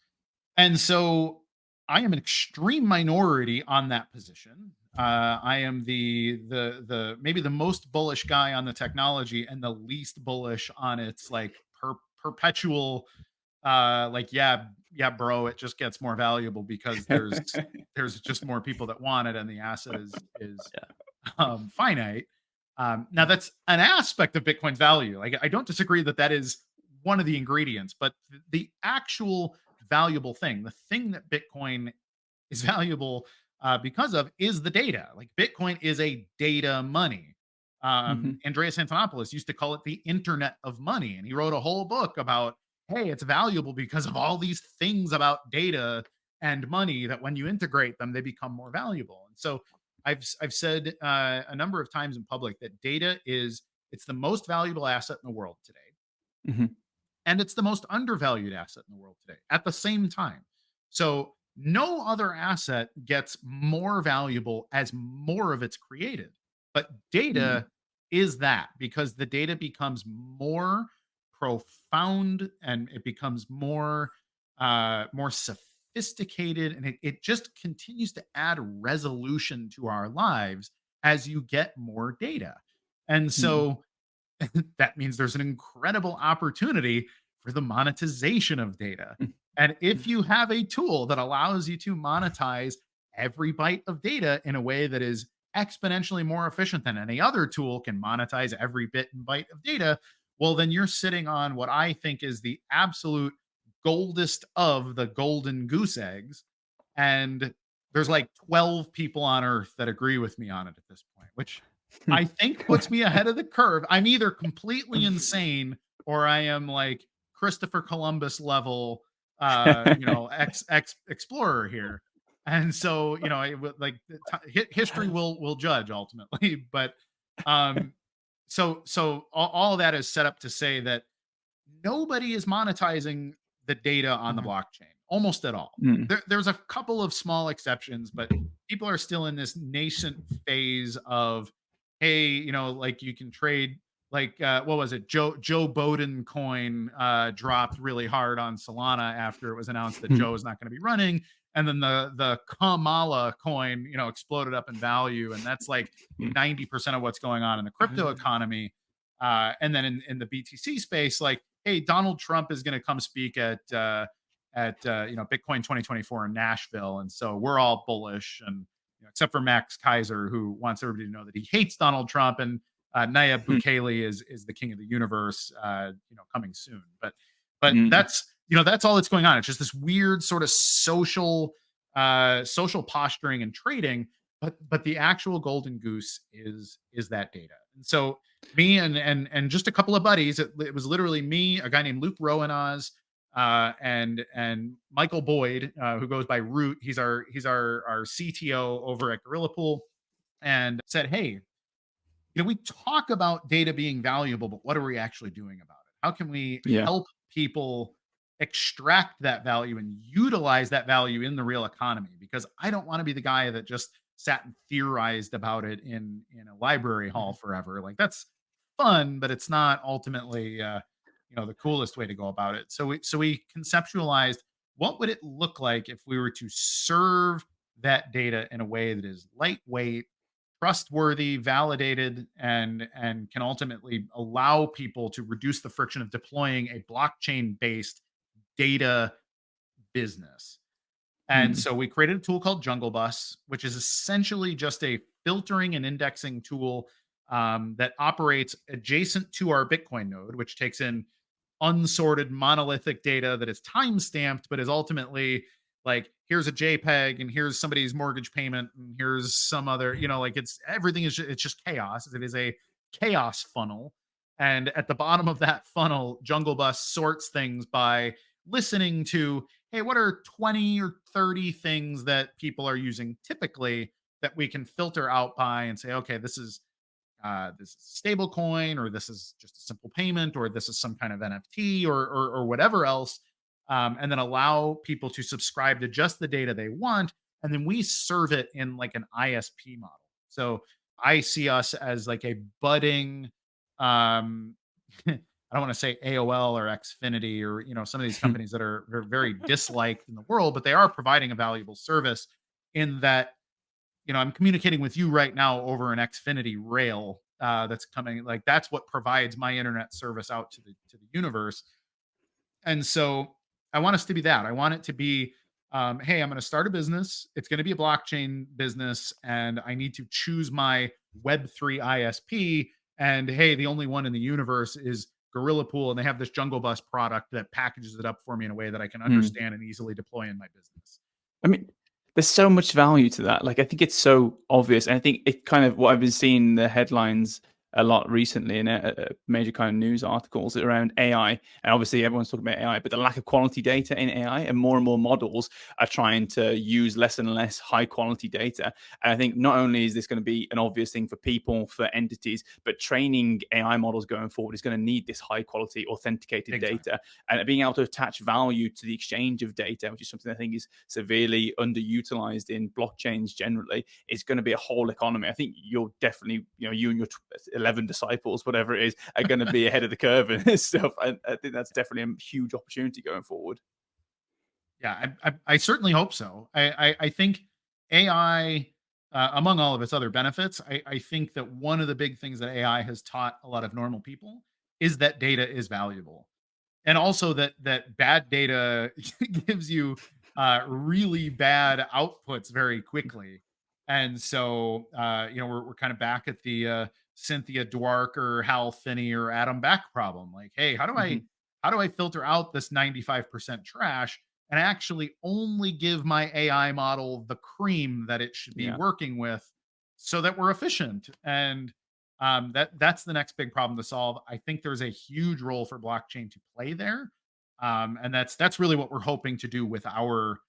And so I am an extreme minority on that position. I am the maybe the most bullish guy on the technology and the least bullish on its like perpetual like yeah bro, it just gets more valuable because there's just more people that want it and the asset is finite. Now that's an aspect of Bitcoin's value. Like I don't disagree that is one of the ingredients, but the actual valuable thing, the thing that Bitcoin is valuable because of, is the data. Like Bitcoin is a data money. Andreas Antonopoulos used to call it the internet of money, and he wrote a whole book about, hey, it's valuable because of all these things about data and money that when you integrate them, they become more valuable. And so I've said a number of times in public that data it's the most valuable asset in the world today. And it's the most undervalued asset in the world today at the same time. So no other asset gets more valuable as more of it's created. But data is that, because the data becomes more profound and it becomes more sophisticated, and it just continues to add resolution to our lives as you get more data. And so that means there's an incredible opportunity for the monetization of data. And if you have a tool that allows you to monetize every byte of data in a way that is exponentially more efficient than any other tool can monetize every bit and byte of data, well, then you're sitting on what I think is the absolute goldest of the golden goose eggs. And there's like 12 people on earth that agree with me on it at this point, which I think puts me ahead of the curve. I'm either completely insane or I am like Christopher Columbus level, explorer here. And so, history will judge ultimately. But so all of that is set up to say that nobody is monetizing the data on the blockchain almost at all. There's a couple of small exceptions, but people are still in this nascent phase of, hey, like you can trade, like what was it? Joe Biden coin dropped really hard on Solana after it was announced that Joe is not going to be running, and then the Kamala coin, exploded up in value, and that's like 90% of what's going on in the crypto economy. And then in the BTC space, like, hey, Donald Trump is going to come speak at Bitcoin 2024 in Nashville, and so we're all bullish, and except for Max Kaiser, who wants everybody to know that he hates Donald Trump, and Nayib Bukele is the king of the universe, coming soon. But that's all that's going on. It's just this weird sort of social posturing and trading. But the actual golden goose is that data. And so me and just a couple of buddies, it was literally me, a guy named Luke Rowanaz, and Michael Boyd, who goes by Root. He's our CTO over at Gorilla Pool, and said, hey, we talk about data being valuable, but what are we actually doing about it? How can we help people extract that value and utilize that value in the real economy? Because I don't want to be the guy that just sat and theorized about it in a library hall forever. Like, that's fun, but it's not ultimately the coolest way to go about it. So we conceptualized what would it look like if we were to serve that data in a way that is lightweight, trustworthy, validated, and can ultimately allow people to reduce the friction of deploying a blockchain-based data business. And Hmm. so we created a tool called Jungle Bus, which is essentially just a filtering and indexing tool that operates adjacent to our Bitcoin node, which takes in unsorted monolithic data that is time stamped, but is ultimately like, here's a JPEG and here's somebody's mortgage payment and here's some other, like it's everything is it's just chaos. It is a chaos funnel. And at the bottom of that funnel, Jungle Bus sorts things by listening to, hey, what are 20 or 30 things that people are using typically that we can filter out by and say, okay, this is stable coin, or this is just a simple payment, or this is some kind of NFT, or whatever else, and then allow people to subscribe to just the data they want, and then we serve it in like an ISP model. So I see us as like a budding, I don't want to say AOL or Xfinity or some of these companies that are very disliked in the world, but they are providing a valuable service in that I'm communicating with you right now over an Xfinity rail that's coming. Like that's what provides my internet service out to the universe. And so I want us to be that. I want it to be, hey, I'm going to start a business. It's going to be a blockchain business, and I need to choose my Web3 ISP. And hey, the only one in the universe is Gorilla Pool, and they have this Jungle Bus product that packages it up for me in a way that I can Hmm. understand and easily deploy in my business. I mean, there's so much value to that. Like, I think it's so obvious. And I think it kind of what I've been seeing in the headlines a lot recently in major kind of news articles around AI. And obviously, everyone's talking about AI, but the lack of quality data in AI, and more models are trying to use less and less high quality data. And I think not only is this going to be an obvious thing for people, for entities, but training AI models going forward is going to need this high quality authenticated Big time. data, and being able to attach value to the exchange of data, which is something I think is severely underutilized in blockchains generally, is going to be a whole economy. I think you're definitely, you and your 11 disciples, whatever it is, are going to be ahead of the curve in this stuff. And I think that's definitely a huge opportunity going forward. Yeah, I certainly hope so. I think AI, among all of its other benefits, I think that one of the big things that AI has taught a lot of normal people is that data is valuable, and also that bad data gives you really bad outputs very quickly. And so we're kind of back at the Cynthia Dwark or Hal Finney or Adam Back problem. Like, hey, Hmm. how do I filter out this 95% trash and actually only give my AI model the cream that it should be Yeah. working with so that we're efficient? And that's the next big problem to solve. I think there's a huge role for blockchain to play there, and that's really what we're hoping to do with our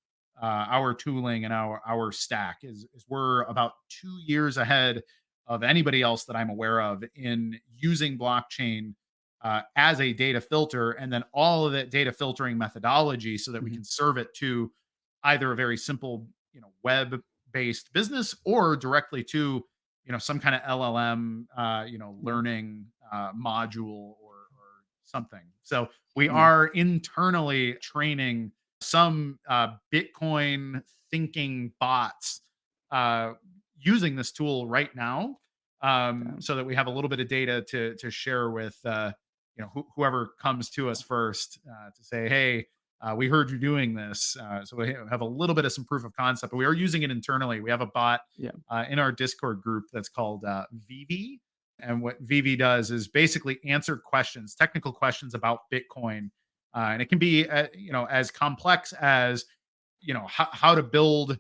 tooling and our stack. Is we're about 2 years ahead of anybody else that I'm aware of in using blockchain as a data filter, and then all of that data filtering methodology so that we Hmm. can serve it to either a very simple web based business or directly to some kind of LLM Yeah. learning module or something. So we Yeah. are internally training some Bitcoin thinking bots uh, using this tool right now, Damn. so that we have a little bit of data to share with whoever comes to us first to say, hey, we heard you doing this. So we have a little bit of some proof of concept, but we are using it internally. We have a bot Yeah. in our Discord group that's called Vivi. And what Vivi does is basically answer questions, technical questions about Bitcoin. And it can be, as complex as, how to build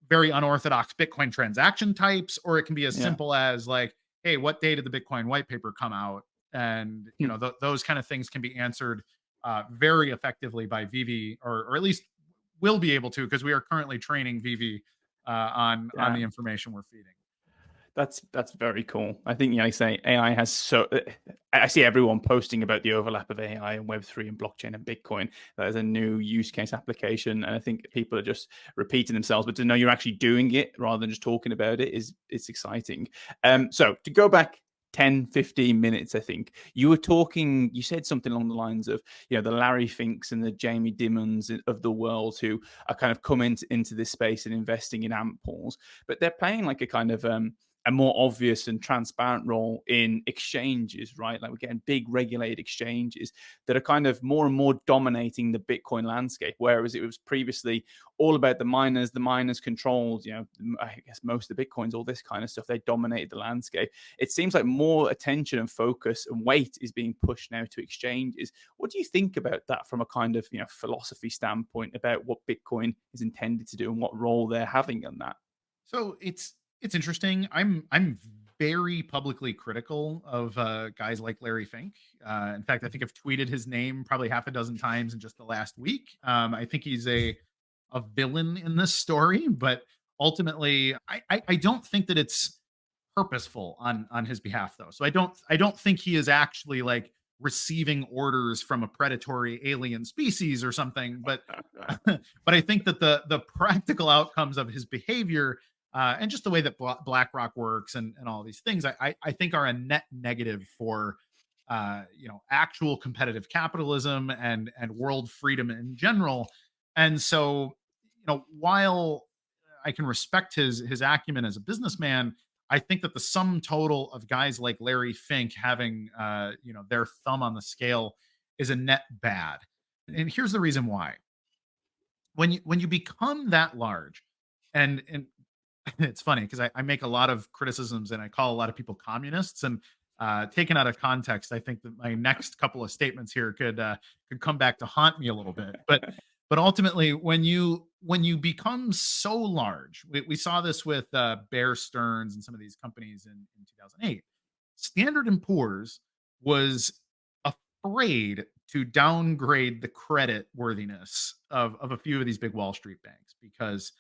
very unorthodox Bitcoin transaction types, or it can be as Yeah. simple as like, hey, what day did the Bitcoin white paper come out? And Hmm. those kind of things can be answered very effectively by Vivi, or at least will be able to, because we are currently training Vivi on the Damn. information we're feeding. That's very cool. I think, like I say, AI has so. I see everyone posting about the overlap of AI and Web3 and blockchain and Bitcoin. That is a new use case application, and I think people are just repeating themselves. But to know you're actually doing it rather than just talking about it is it's exciting. So to go back 10, 15 minutes, I think. You were talking, you said something along the lines of, the Larry Finks and the Jamie Dimons of the world who are kind of coming into this space and investing in AMP pools, but they're playing like a kind of a more obvious and transparent role in exchanges, right? Like we're getting big regulated exchanges that are kind of more and more dominating the Bitcoin landscape, whereas it was previously all about the miners controlled, I guess most of the Bitcoins, all this kind of stuff, they dominated the landscape. It seems like more attention and focus and weight is being pushed now to exchanges. What do you think about that from a kind of, philosophy standpoint about what Bitcoin is intended to do and what role they're having on that? So it's interesting. I'm very publicly critical of guys like Larry Fink. In fact, I think I've tweeted his name probably half a dozen times in just the last week. I think he's a villain in this story, but ultimately, I don't think that it's purposeful on his behalf, though. So I don't think he is actually like receiving orders from a predatory alien species or something. But but I think that the practical outcomes of his behavior and just the way that BlackRock works and all these things, I think are a net negative for actual competitive capitalism and world freedom in general. And so, while I can respect his acumen as a businessman, I think that the sum total of guys like Larry Fink having their thumb on the scale is a net bad. And here's the reason why. When you become that large, and it's funny because I make a lot of criticisms and I call a lot of people communists, and taken out of context, I think that my next couple of statements here could come back to haunt me a little bit. But ultimately, when you become so large, we saw this with Bear Stearns and some of these companies in 2008. Standard and Poor's was afraid to downgrade the credit worthiness of a few of these big Wall Street banks because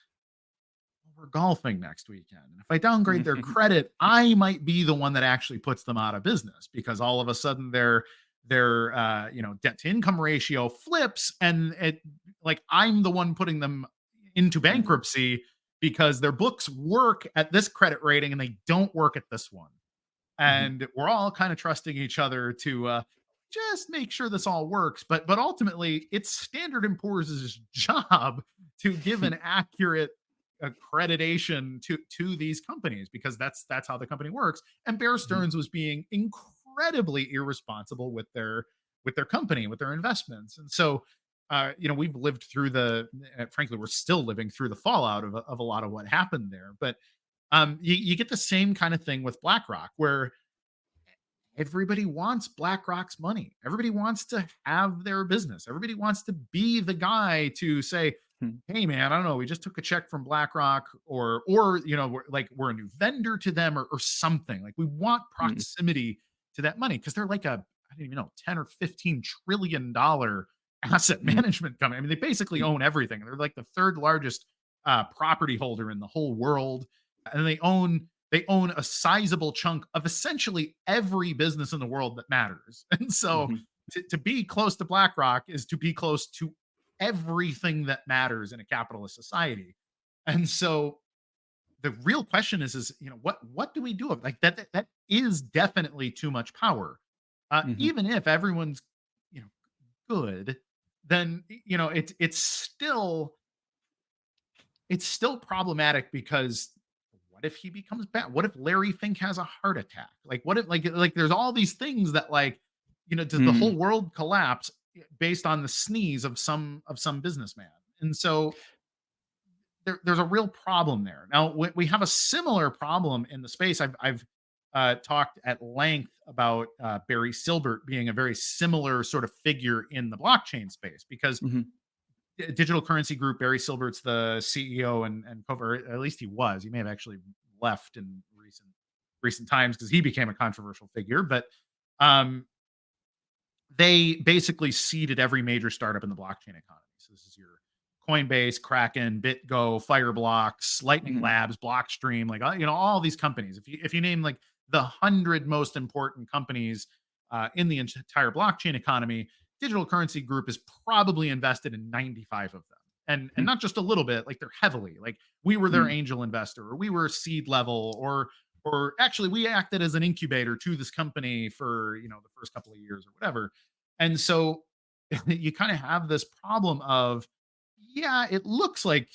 we're golfing next weekend. And if I downgrade their credit, I might be the one that actually puts them out of business because all of a sudden their debt to income ratio flips, and it like I'm the one putting them into bankruptcy because their books work at this credit rating and they don't work at this one. And we're all kind of trusting each other to just make sure this all works. But ultimately, it's Standard and Poor's job to give an accurate accreditation to these companies because that's how the company works. And Bear Stearns was being incredibly irresponsible with their company, with their investments. And so we've lived through frankly we're still living through the fallout of a lot of what happened there. But you get the same kind of thing with BlackRock, where everybody wants BlackRock's money. Everybody wants to have their business. Everybody wants to be the guy to say, hey man, I don't know, we just took a check from BlackRock, or we're a new vendor to them, or something. Like we want proximity to that money because they're like I don't even know, 10 or 15 trillion dollar asset management company. I mean, they basically own everything. They're like the third largest property holder in the whole world, and they own a sizable chunk of essentially every business in the world that matters. And so to be close to BlackRock is to be close to everything that matters in a capitalist society. And so the real question is what do we do? Like that is definitely too much power. Even if everyone's good, then it's still problematic because what if he becomes bad? What if Larry Fink has a heart attack? Like what if like there's all these things that does the whole world collapse based on the sneeze of some businessman? And so there's a real problem there. Now we have a similar problem in the space. I've talked at length about Barry Silbert being a very similar sort of figure in the blockchain space because Digital Currency Group, Barry Silbert's the CEO and at least he was. He may have actually left in recent times because he became a controversial figure. But they basically seeded every major startup in the blockchain economy. So this is your Coinbase, Kraken, BitGo, Fireblocks, Lightning Labs, Blockstream, like all these companies. If you name like the 100 most important companies in the entire blockchain economy, Digital Currency Group is probably invested in 95 of them. And not just a little bit, like they're heavily, like we were their angel investor, or we were seed level, or or actually we acted as an incubator to this company for, the first couple of years or whatever. And so you kind of have this problem of, yeah, it looks like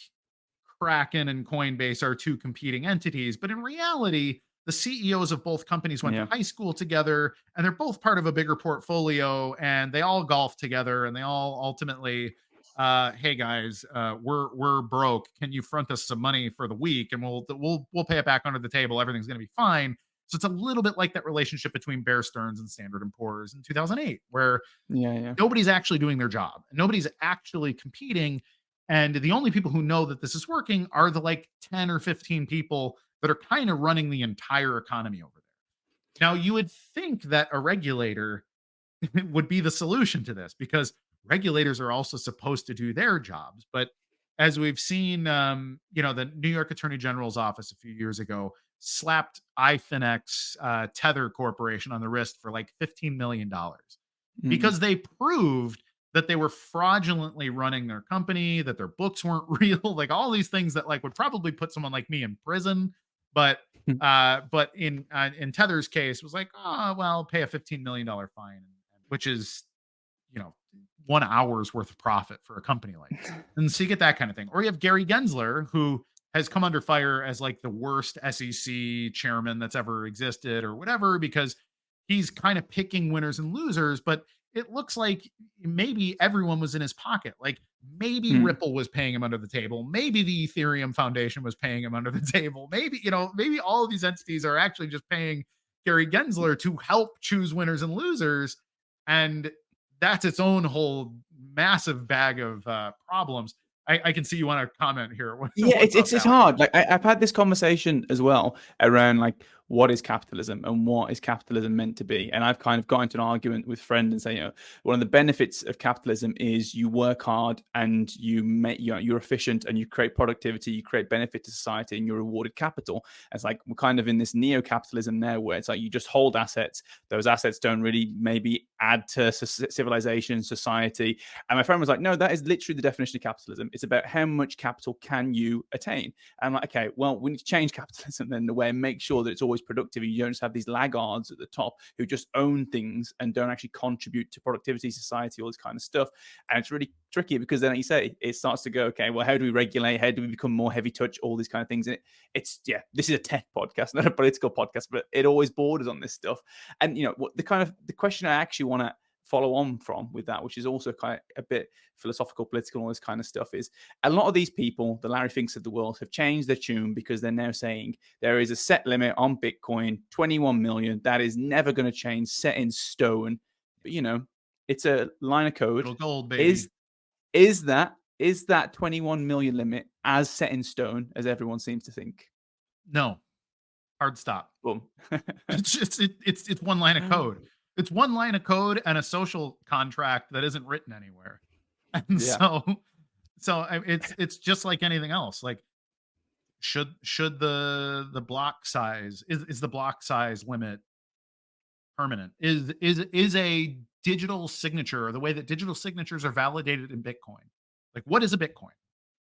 Kraken and Coinbase are two competing entities, but in reality, the CEOs of both companies went to Yeah. high school together, and they're both part of a bigger portfolio, and they all golf together, and they all ultimately, hey guys, we're broke. Can you front us some money for the week, and we'll pay it back under the table. Everything's going to be fine. So it's a little bit like that relationship between Bear Stearns and Standard and Poor's in 2008, where Yeah. Yeah. nobody's actually doing their job. Nobody's actually competing. And the only people who know that this is working are the like 10 or 15 people that are kind of running the entire economy over there. Now, you would think that a regulator would be the solution to this because regulators are also supposed to do their jobs. But as we've seen, the New York Attorney General's office a few years ago slapped iFinX Tether Corporation on the wrist for like $15 million because they proved that they were fraudulently running their company, that their books weren't real, like all these things that like would probably put someone like me in prison. But in Tether's case was like, oh well, pay a $15 million fine, which is 1 hour's worth of profit for a company like that. And so you get that kind of thing. Or you have Gary Gensler, who has come under fire as like the worst SEC chairman that's ever existed or whatever, because he's kind of picking winners and losers, but it looks like maybe everyone was in his pocket. Like maybe Ripple was paying him under the table. Maybe the Ethereum Foundation was paying him under the table. Maybe all of these entities are actually just paying Gary Gensler to help choose winners and losers. And that's its own whole massive bag of problems. I can see you want to comment here. Yeah, it's hard. Like I've had this conversation as well around like what is capitalism and what is capitalism meant to be. And I've kind of got into an argument with friends and say, one of the benefits of capitalism is you work hard and you're efficient and you create productivity, you create benefit to society, and you're rewarded capital. It's like we're kind of in this neo-capitalism now where it's like you just hold assets. Those assets don't really maybe add to civilization, society. And my friend was like, no, that is literally the definition of capitalism. It's about how much capital can you attain. And I'm like, okay, well, we need to change capitalism then the way and make sure that it's always productive. You don't just have these laggards at the top who just own things and don't actually contribute to productivity, society, all this kind of stuff. And it's really tricky because then, like you say, it starts to go, okay, well, how do we regulate? How do we become more heavy touch? All these kind of things. And this is a tech podcast, not a political podcast, but it always borders on this stuff. And what the question I actually want to follow on from with that, which is also kind of a bit philosophical, political, all this kind of stuff, is a lot of these people, the Larry Finks of the world, have changed their tune because they're now saying there is a set limit on Bitcoin, 21 million. That is never going to change, set in stone. But it's a line of code. Little gold, baby. Is that 21 million limit as set in stone as everyone seems to think? No. Hard stop. Boom. it's one line of code. It's one line of code and a social contract that isn't written anywhere. And so it's just like anything else. Like should the block size is the block size limit permanent? Is a digital signature, or the way that digital signatures are validated in Bitcoin? Like what is a Bitcoin?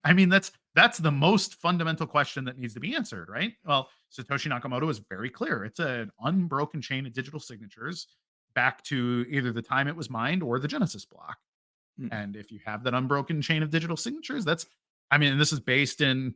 I mean, that's the most fundamental question that needs to be answered, right? Well, Satoshi Nakamoto is very clear. It's an unbroken chain of digital signatures back to either the time it was mined or the Genesis block. And if you have that unbroken chain of digital signatures, this is based in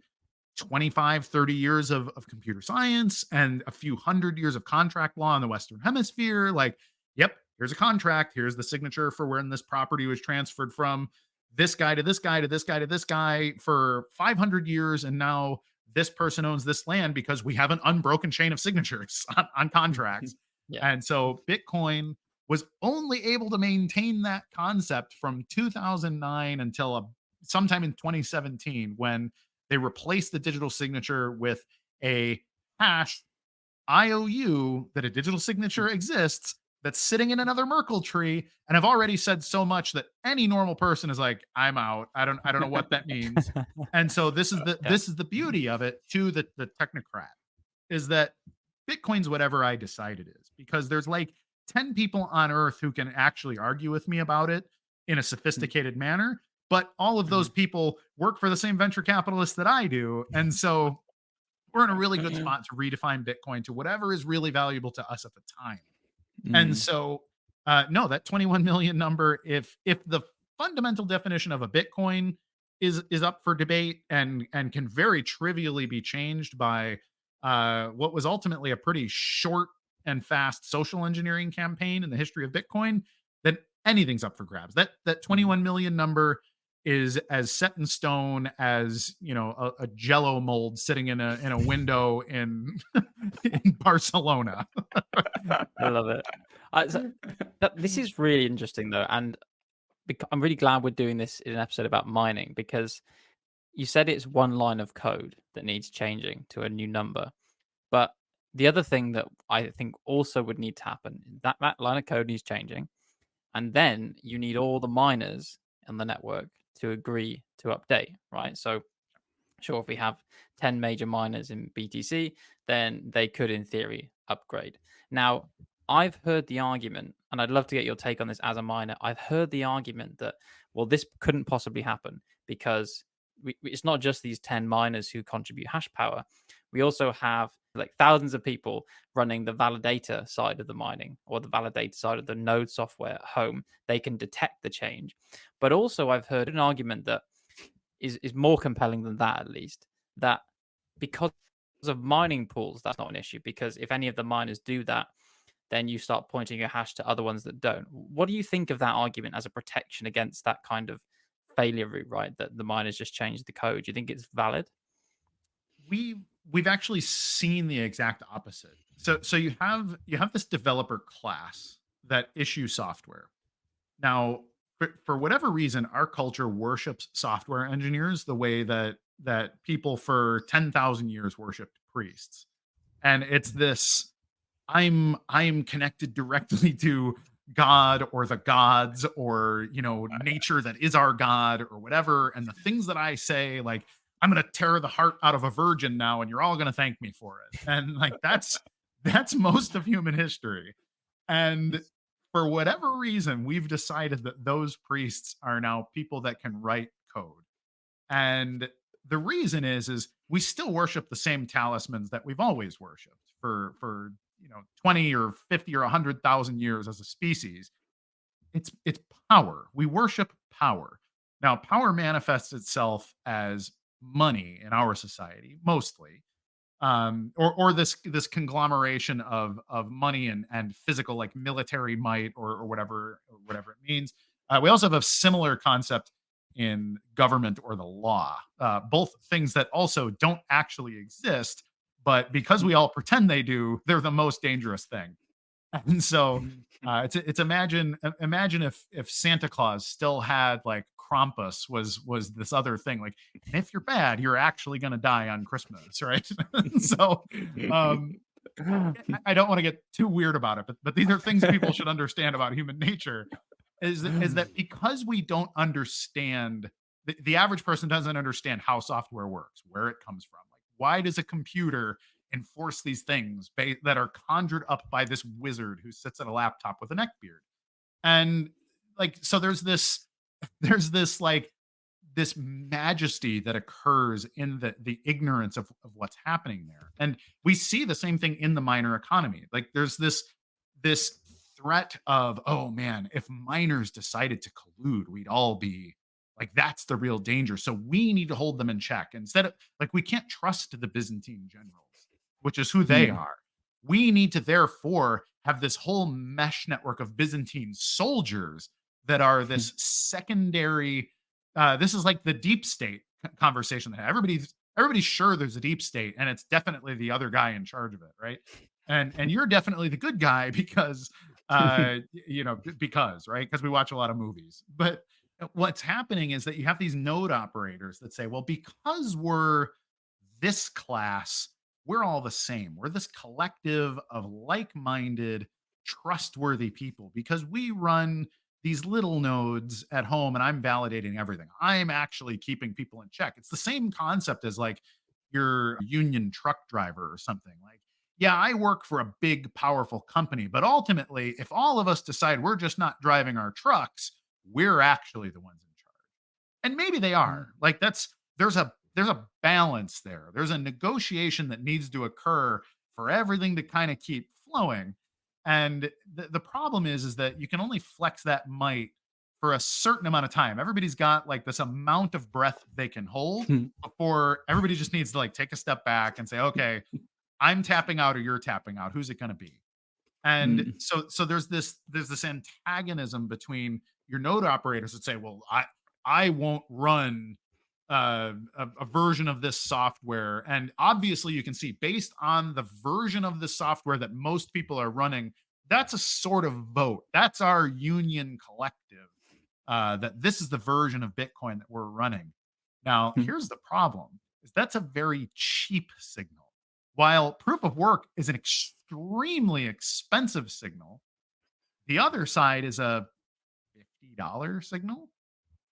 25, 30 years of computer science and a few hundred years of contract law in the Western Hemisphere. Like, yep, here's a contract. Here's the signature for when this property was transferred from this guy to this guy to this guy to this guy for 500 years. And now this person owns this land because we have an unbroken chain of signatures on contracts. And so Bitcoin was only able to maintain that concept from 2009 until sometime in 2017, when they replaced the digital signature with a hash IOU that a digital signature exists that's sitting in another Merkle tree. And I've already said so much that any normal person is like, I'm out. I don't know what that means. And so this is the beauty of it to the technocrat, is that Bitcoin's whatever I decide it is, because there's like 10 people on earth who can actually argue with me about it in a sophisticated manner. But all of those people work for the same venture capitalists that I do. And so we're in a really good spot to redefine Bitcoin to whatever is really valuable to us at the time. And so, no, that 21 million number, if the fundamental definition of a Bitcoin is up for debate and can very trivially be changed by what was ultimately a pretty short and fast social engineering campaign in the history of Bitcoin, then anything's up for grabs. That 21 million number is as set in stone as, you know, a Jello mold sitting in a window in in Barcelona. I love it. This is really interesting, though, and I'm really glad we're doing this in an episode about mining, because you said it's one line of code that needs changing to a new number. But the other thing that I think also would need to happen, that line of code needs changing, and then you need all the miners on the network to agree to update, right? So sure, if we have 10 major miners in BTC, then they could, in theory, upgrade. Now, I've heard the argument, and I'd love to get your take on this as a miner. I've heard the argument that, well, this couldn't possibly happen because it's not just these 10 miners who contribute hash power. We also have like thousands of people running the validator side of the mining, or the validator side of the node software at home. They can detect the change. But also I've heard an argument that is more compelling than that, at least, that because of mining pools, that's not an issue, because if any of the miners do that, then you start pointing your hash to other ones that don't. What do you think of that argument as a protection against that kind of failure route, right? That the miners just change the code. Do you think it's valid? We've actually seen the exact opposite. So you have this developer class that issue software. Now, for whatever reason, our culture worships software engineers the way that people for 10,000 years worshipped priests. And it's this, I'm connected directly to God or the gods or, you know, nature that is our God or whatever. And the things that I say, like, I'm going to tear the heart out of a virgin now and you're all going to thank me for it. And like, that's most of human history. And for whatever reason, we've decided that those priests are now people that can write code. And the reason is we still worship the same talismans that we've always worshipped for 20 or 50 or 100,000 years as a species. It's power. We worship power. Now, power manifests itself as money in our society, mostly, or this conglomeration of money and physical, like military might or whatever it means. We also have a similar concept in government or the law, both things that also don't actually exist, but because we all pretend they do, they're the most dangerous thing. And so it's imagine if Santa Claus still had like Krampus was this other thing, like, and if you're bad, you're actually going to die on Christmas, right? So I don't want to get too weird about it, but these are things people should understand about human nature. Is that because we don't understand, the average person doesn't understand how software works, where it comes from. Like, why does a computer enforce these things that are conjured up by this wizard who sits at a laptop with a neck beard? And like, so there's this like this majesty that occurs in the ignorance of what's happening there. And we see the same thing in the miner economy. Like there's this threat of, oh man, if miners decided to collude, we'd all be like, that's the real danger. So we need to hold them in check. Instead of, like, we can't trust the Byzantine generals, which is who they are. We need to therefore have this whole mesh network of Byzantine soldiers that are this secondary. This is like the deep state conversation that everybody's sure there's a deep state, and it's definitely the other guy in charge of it, right? And you're definitely the good guy because right? Because we watch a lot of movies. But what's happening is that you have these node operators that say, well, because we're this class, we're all the same. We're this collective of like-minded, trustworthy people because we run these little nodes at home and I'm validating everything. I'm actually keeping people in check. It's the same concept as like your union truck driver or something. Like, yeah, I work for a big, powerful company, but ultimately, if all of us decide we're just not driving our trucks, we're actually the ones in charge. And maybe they are. Like there's a there's a balance there. There's a negotiation that needs to occur for everything to kind of keep flowing. And the problem is that you can only flex that might for a certain amount of time. Everybody's got like this amount of breath they can hold before everybody just needs to like take a step back and say, okay, I'm tapping out or you're tapping out. Who's it going to be? And so there's this antagonism between your node operators that say, well, I won't run a version of this software. And obviously you can see based on the version of the software that most people are running, that's a sort of vote. That's our union collective, that this is the version of Bitcoin that we're running. Now, here's the problem is that's a very cheap signal. While proof of work is an extremely expensive signal, the other side is a $50 signal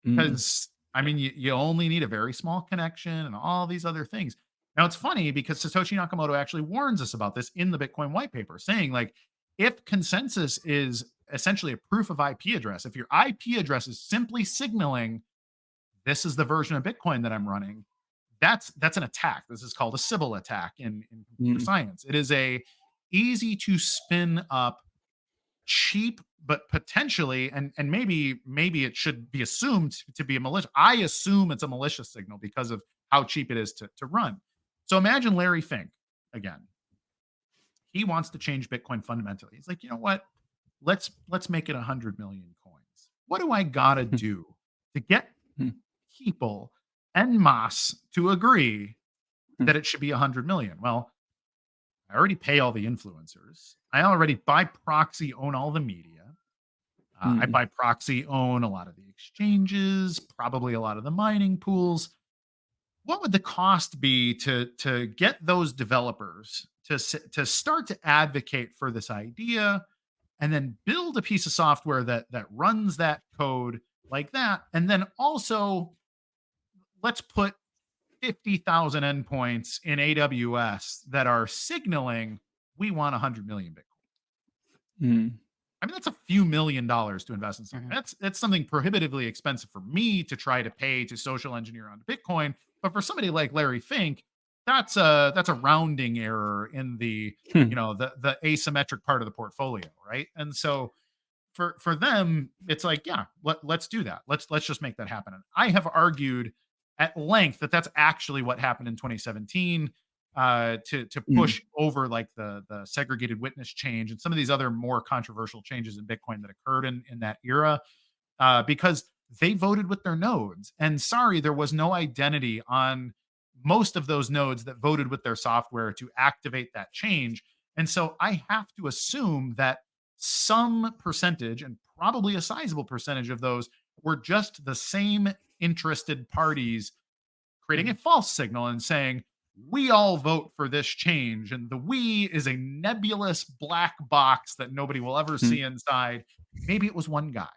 because I mean, you only need a very small connection and all these other things. Now, it's funny because Satoshi Nakamoto actually warns us about this in the Bitcoin white paper, saying like, if consensus is essentially a proof of IP address, if your IP address is simply signaling this is the version of Bitcoin that I'm running, that's an attack. This is called a Sybil attack in computer science. It is a easy to spin up, cheap, but potentially, and maybe it should be assumed to be a malicious. I assume it's a malicious signal because of how cheap it is to run. So imagine Larry Fink again. He wants to change Bitcoin fundamentally. He's like, you know what? Let's make it 100 million coins. What do I gotta do to get people en masse to agree that it should be 100 million? Well, I already pay all the influencers. I already by proxy own all the media. I by proxy own a lot of the exchanges, probably a lot of the mining pools. What would the cost be to get those developers to start to advocate for this idea and then build a piece of software that runs that code like that? And then also let's put 50,000 endpoints in AWS that are signaling we want 100 million Bitcoin. I mean, that's a few $1 million to invest in something. That's something prohibitively expensive for me to try to pay to social engineer onto Bitcoin. But for somebody like Larry Fink, that's a rounding error in the the asymmetric part of the portfolio, right? And so for them, it's like, yeah, let's do that. Let's just make that happen. And I have argued at length that that's actually what happened in 2017 to push over like the segregated witness change and some of these other more controversial changes in Bitcoin that occurred in that era, because they voted with their nodes. And sorry, there was no identity on most of those nodes that voted with their software to activate that change. And so I have to assume that some percentage, and probably a sizable percentage of those, were just the same interested parties creating a false signal and saying, we all vote for this change. And the we is a nebulous black box that nobody will ever see inside. Maybe it was one guy.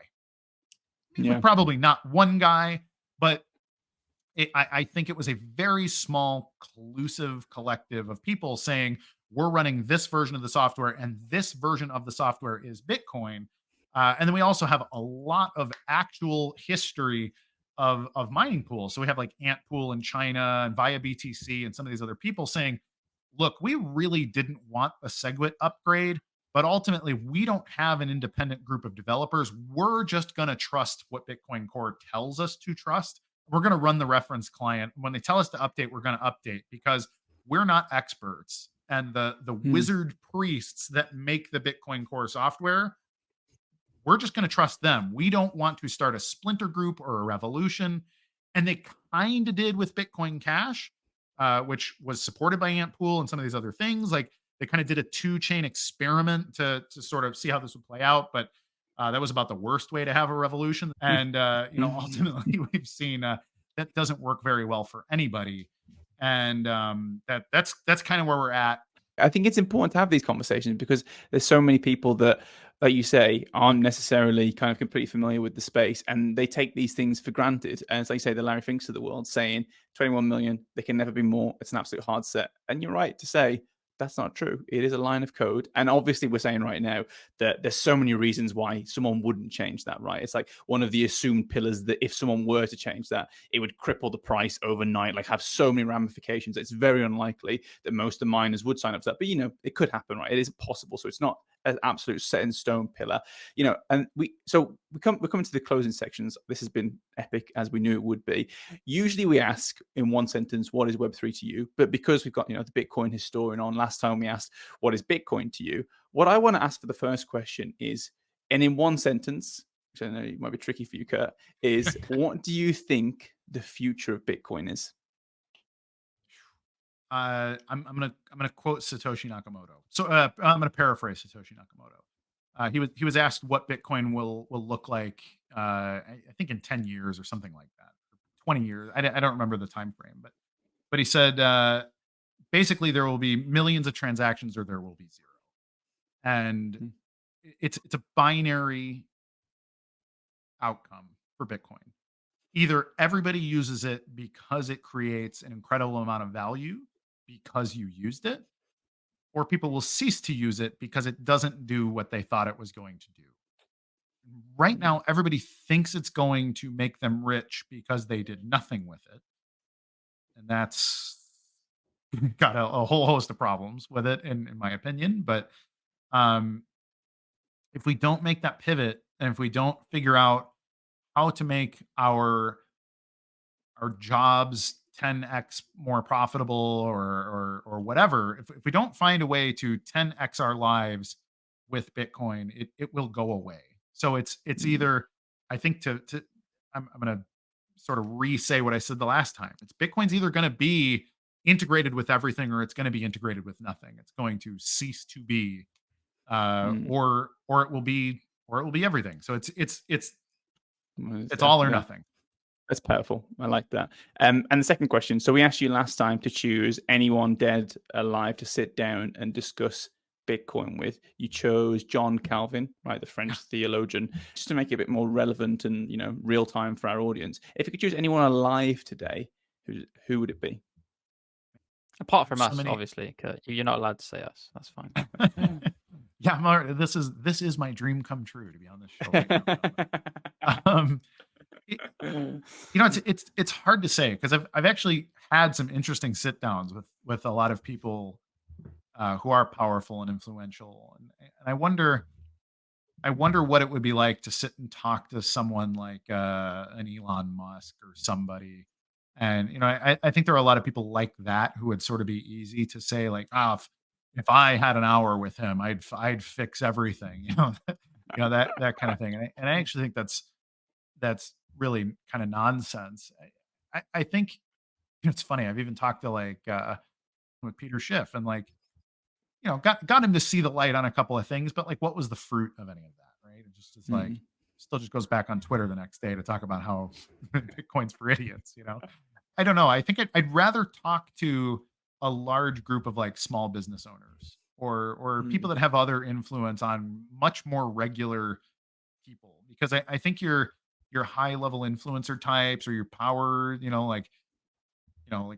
Probably not one guy, but I think it was a very small, collusive collective of people saying, we're running this version of the software and this version of the software is Bitcoin. And then we also have a lot of actual history of mining pools. So we have like Ant Pool in China and Via BTC and some of these other people saying, look, we really didn't want a SegWit upgrade, but ultimately we don't have an independent group of developers. We're just going to trust what Bitcoin Core tells us to trust. We're going to run the reference client. When they tell us to update, we're going to update because we're not experts. And the wizard priests that make the Bitcoin Core software, we're just going to trust them. We don't want to start a splinter group or a revolution. And they kind of did with Bitcoin Cash, which was supported by Ant Pool and some of these other things. Like they kind of did a 2-chain experiment to sort of see how this would play out. But that was about the worst way to have a revolution. And, ultimately we've seen that doesn't work very well for anybody. And that's kind of where we're at. I think it's important to have these conversations because there's so many people that, like you say, aren't necessarily kind of completely familiar with the space and they take these things for granted. And as like you say, the Larry Finks of the world saying 21 million, they can never be more. It's an absolute hard set. And you're right to say, that's not true. It is a line of code. And obviously we're saying right now that there's so many reasons why someone wouldn't change that, right? It's like one of the assumed pillars that if someone were to change that, it would cripple the price overnight, like have so many ramifications. It's very unlikely that most of the miners would sign up to that. But, it could happen, right? It is possible. So it's not an absolute set in stone pillar, and we're coming to the closing sections. This has been epic, as we knew it would be. Usually we ask in one sentence, what is Web3 to you? But because we've got, the Bitcoin historian on, last time we asked, what is Bitcoin to you? What I want to ask for the first question is, and in one sentence, which I know it might be tricky for you, Kurt, is what do you think the future of Bitcoin is? I'm gonna quote Satoshi Nakamoto. So I'm gonna paraphrase Satoshi Nakamoto. He was asked what Bitcoin will look like. I think in 10 years or something like that, 20 years. I don't remember the time frame, but he said basically there will be millions of transactions or there will be zero, and it's a binary outcome for Bitcoin. Either everybody uses it because it creates an incredible amount of value because you used it, or people will cease to use it because it doesn't do what they thought it was going to do. Right now, everybody thinks it's going to make them rich because they did nothing with it. And that's got a whole host of problems with it, in my opinion. But if we don't make that pivot, and if we don't figure out how to make our jobs 10x more profitable or whatever, if we don't find a way to 10x our lives with Bitcoin, it will go away. So it's either, I think I'm going to sort of re-say what I said the last time. It's Bitcoin's either going to be integrated with everything or it's going to be integrated with nothing. It's going to cease to be, or it will be everything. So it's all or nothing. That's powerful. I like that. And the second question. So we asked you last time to choose anyone dead, alive to sit down and discuss Bitcoin with. You chose John Calvin, right, the French theologian, just to make it a bit more relevant and real time for our audience. If you could choose anyone alive today, who would it be? Apart from us, obviously, Kurt. You're not allowed to say us. That's fine. Yeah, Mark, this is my dream come true to be on this show right now. It's hard to say because I've actually had some interesting sit downs with a lot of people who are powerful and influential, and I wonder what it would be like to sit and talk to someone like an Elon Musk or somebody. And I think there are a lot of people like that who would sort of be easy to say, like, if I had an hour with him, I'd fix everything, that kind of thing. And I actually think that's really kind of nonsense. I think it's funny. I've even talked to with Peter Schiff and got him to see the light on a couple of things, but what was the fruit of any of that, right? It just is still just goes back on Twitter the next day to talk about how Bitcoin's for idiots. I don't know. I think I'd rather talk to a large group of small business owners or people that have other influence on much more regular people, because I think your high level influencer types or your power, like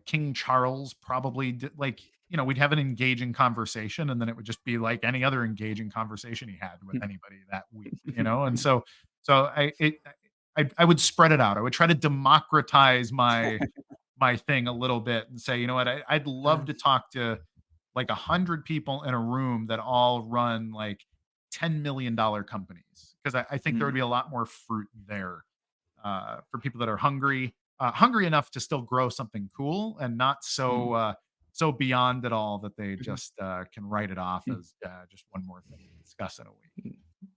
King Charles probably did, we'd have an engaging conversation, and then it would just be like any other engaging conversation he had with anybody that week, and so I would spread it out. I would try to democratize my thing a little bit and say, I'd love to talk to 100 people in a room that all run $10 million companies, because I think there would be a lot more fruit there for people that are hungry enough to still grow something cool and not so beyond it all that they just can write it off as just one more thing to discuss in a week.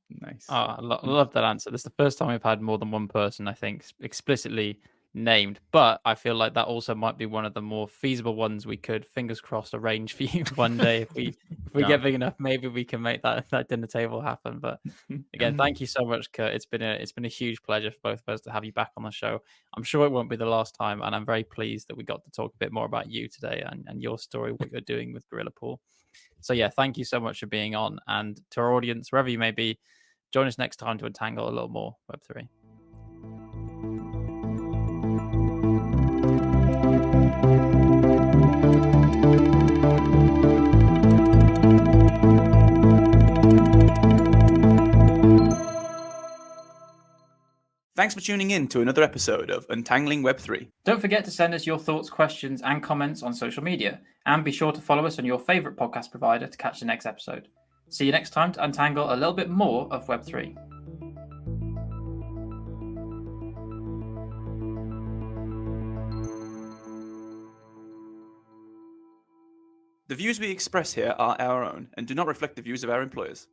Nice. I love that answer. This is the first time we've had more than one person, I think, explicitly named, but I feel like that also might be one of the more feasible ones we could, fingers crossed, arrange for you one day. If we get big enough, maybe we can make that dinner table happen. But again, thank you so much, Kurt. It's been a huge pleasure for both of us to have you back on the show. I'm sure it won't be the last time, and I'm very pleased that we got to talk a bit more about you today and your story, what you're doing with Gorilla Pool. So yeah, thank you so much for being on, and to our audience, wherever you may be, join us next time to untangle a little more Web3. Thanks for tuning in to another episode of Untangling Web3. Don't forget to send us your thoughts, questions, and comments on social media. And be sure to follow us on your favourite podcast provider to catch the next episode. See you next time to untangle a little bit more of Web3. The views we express here are our own and do not reflect the views of our employers.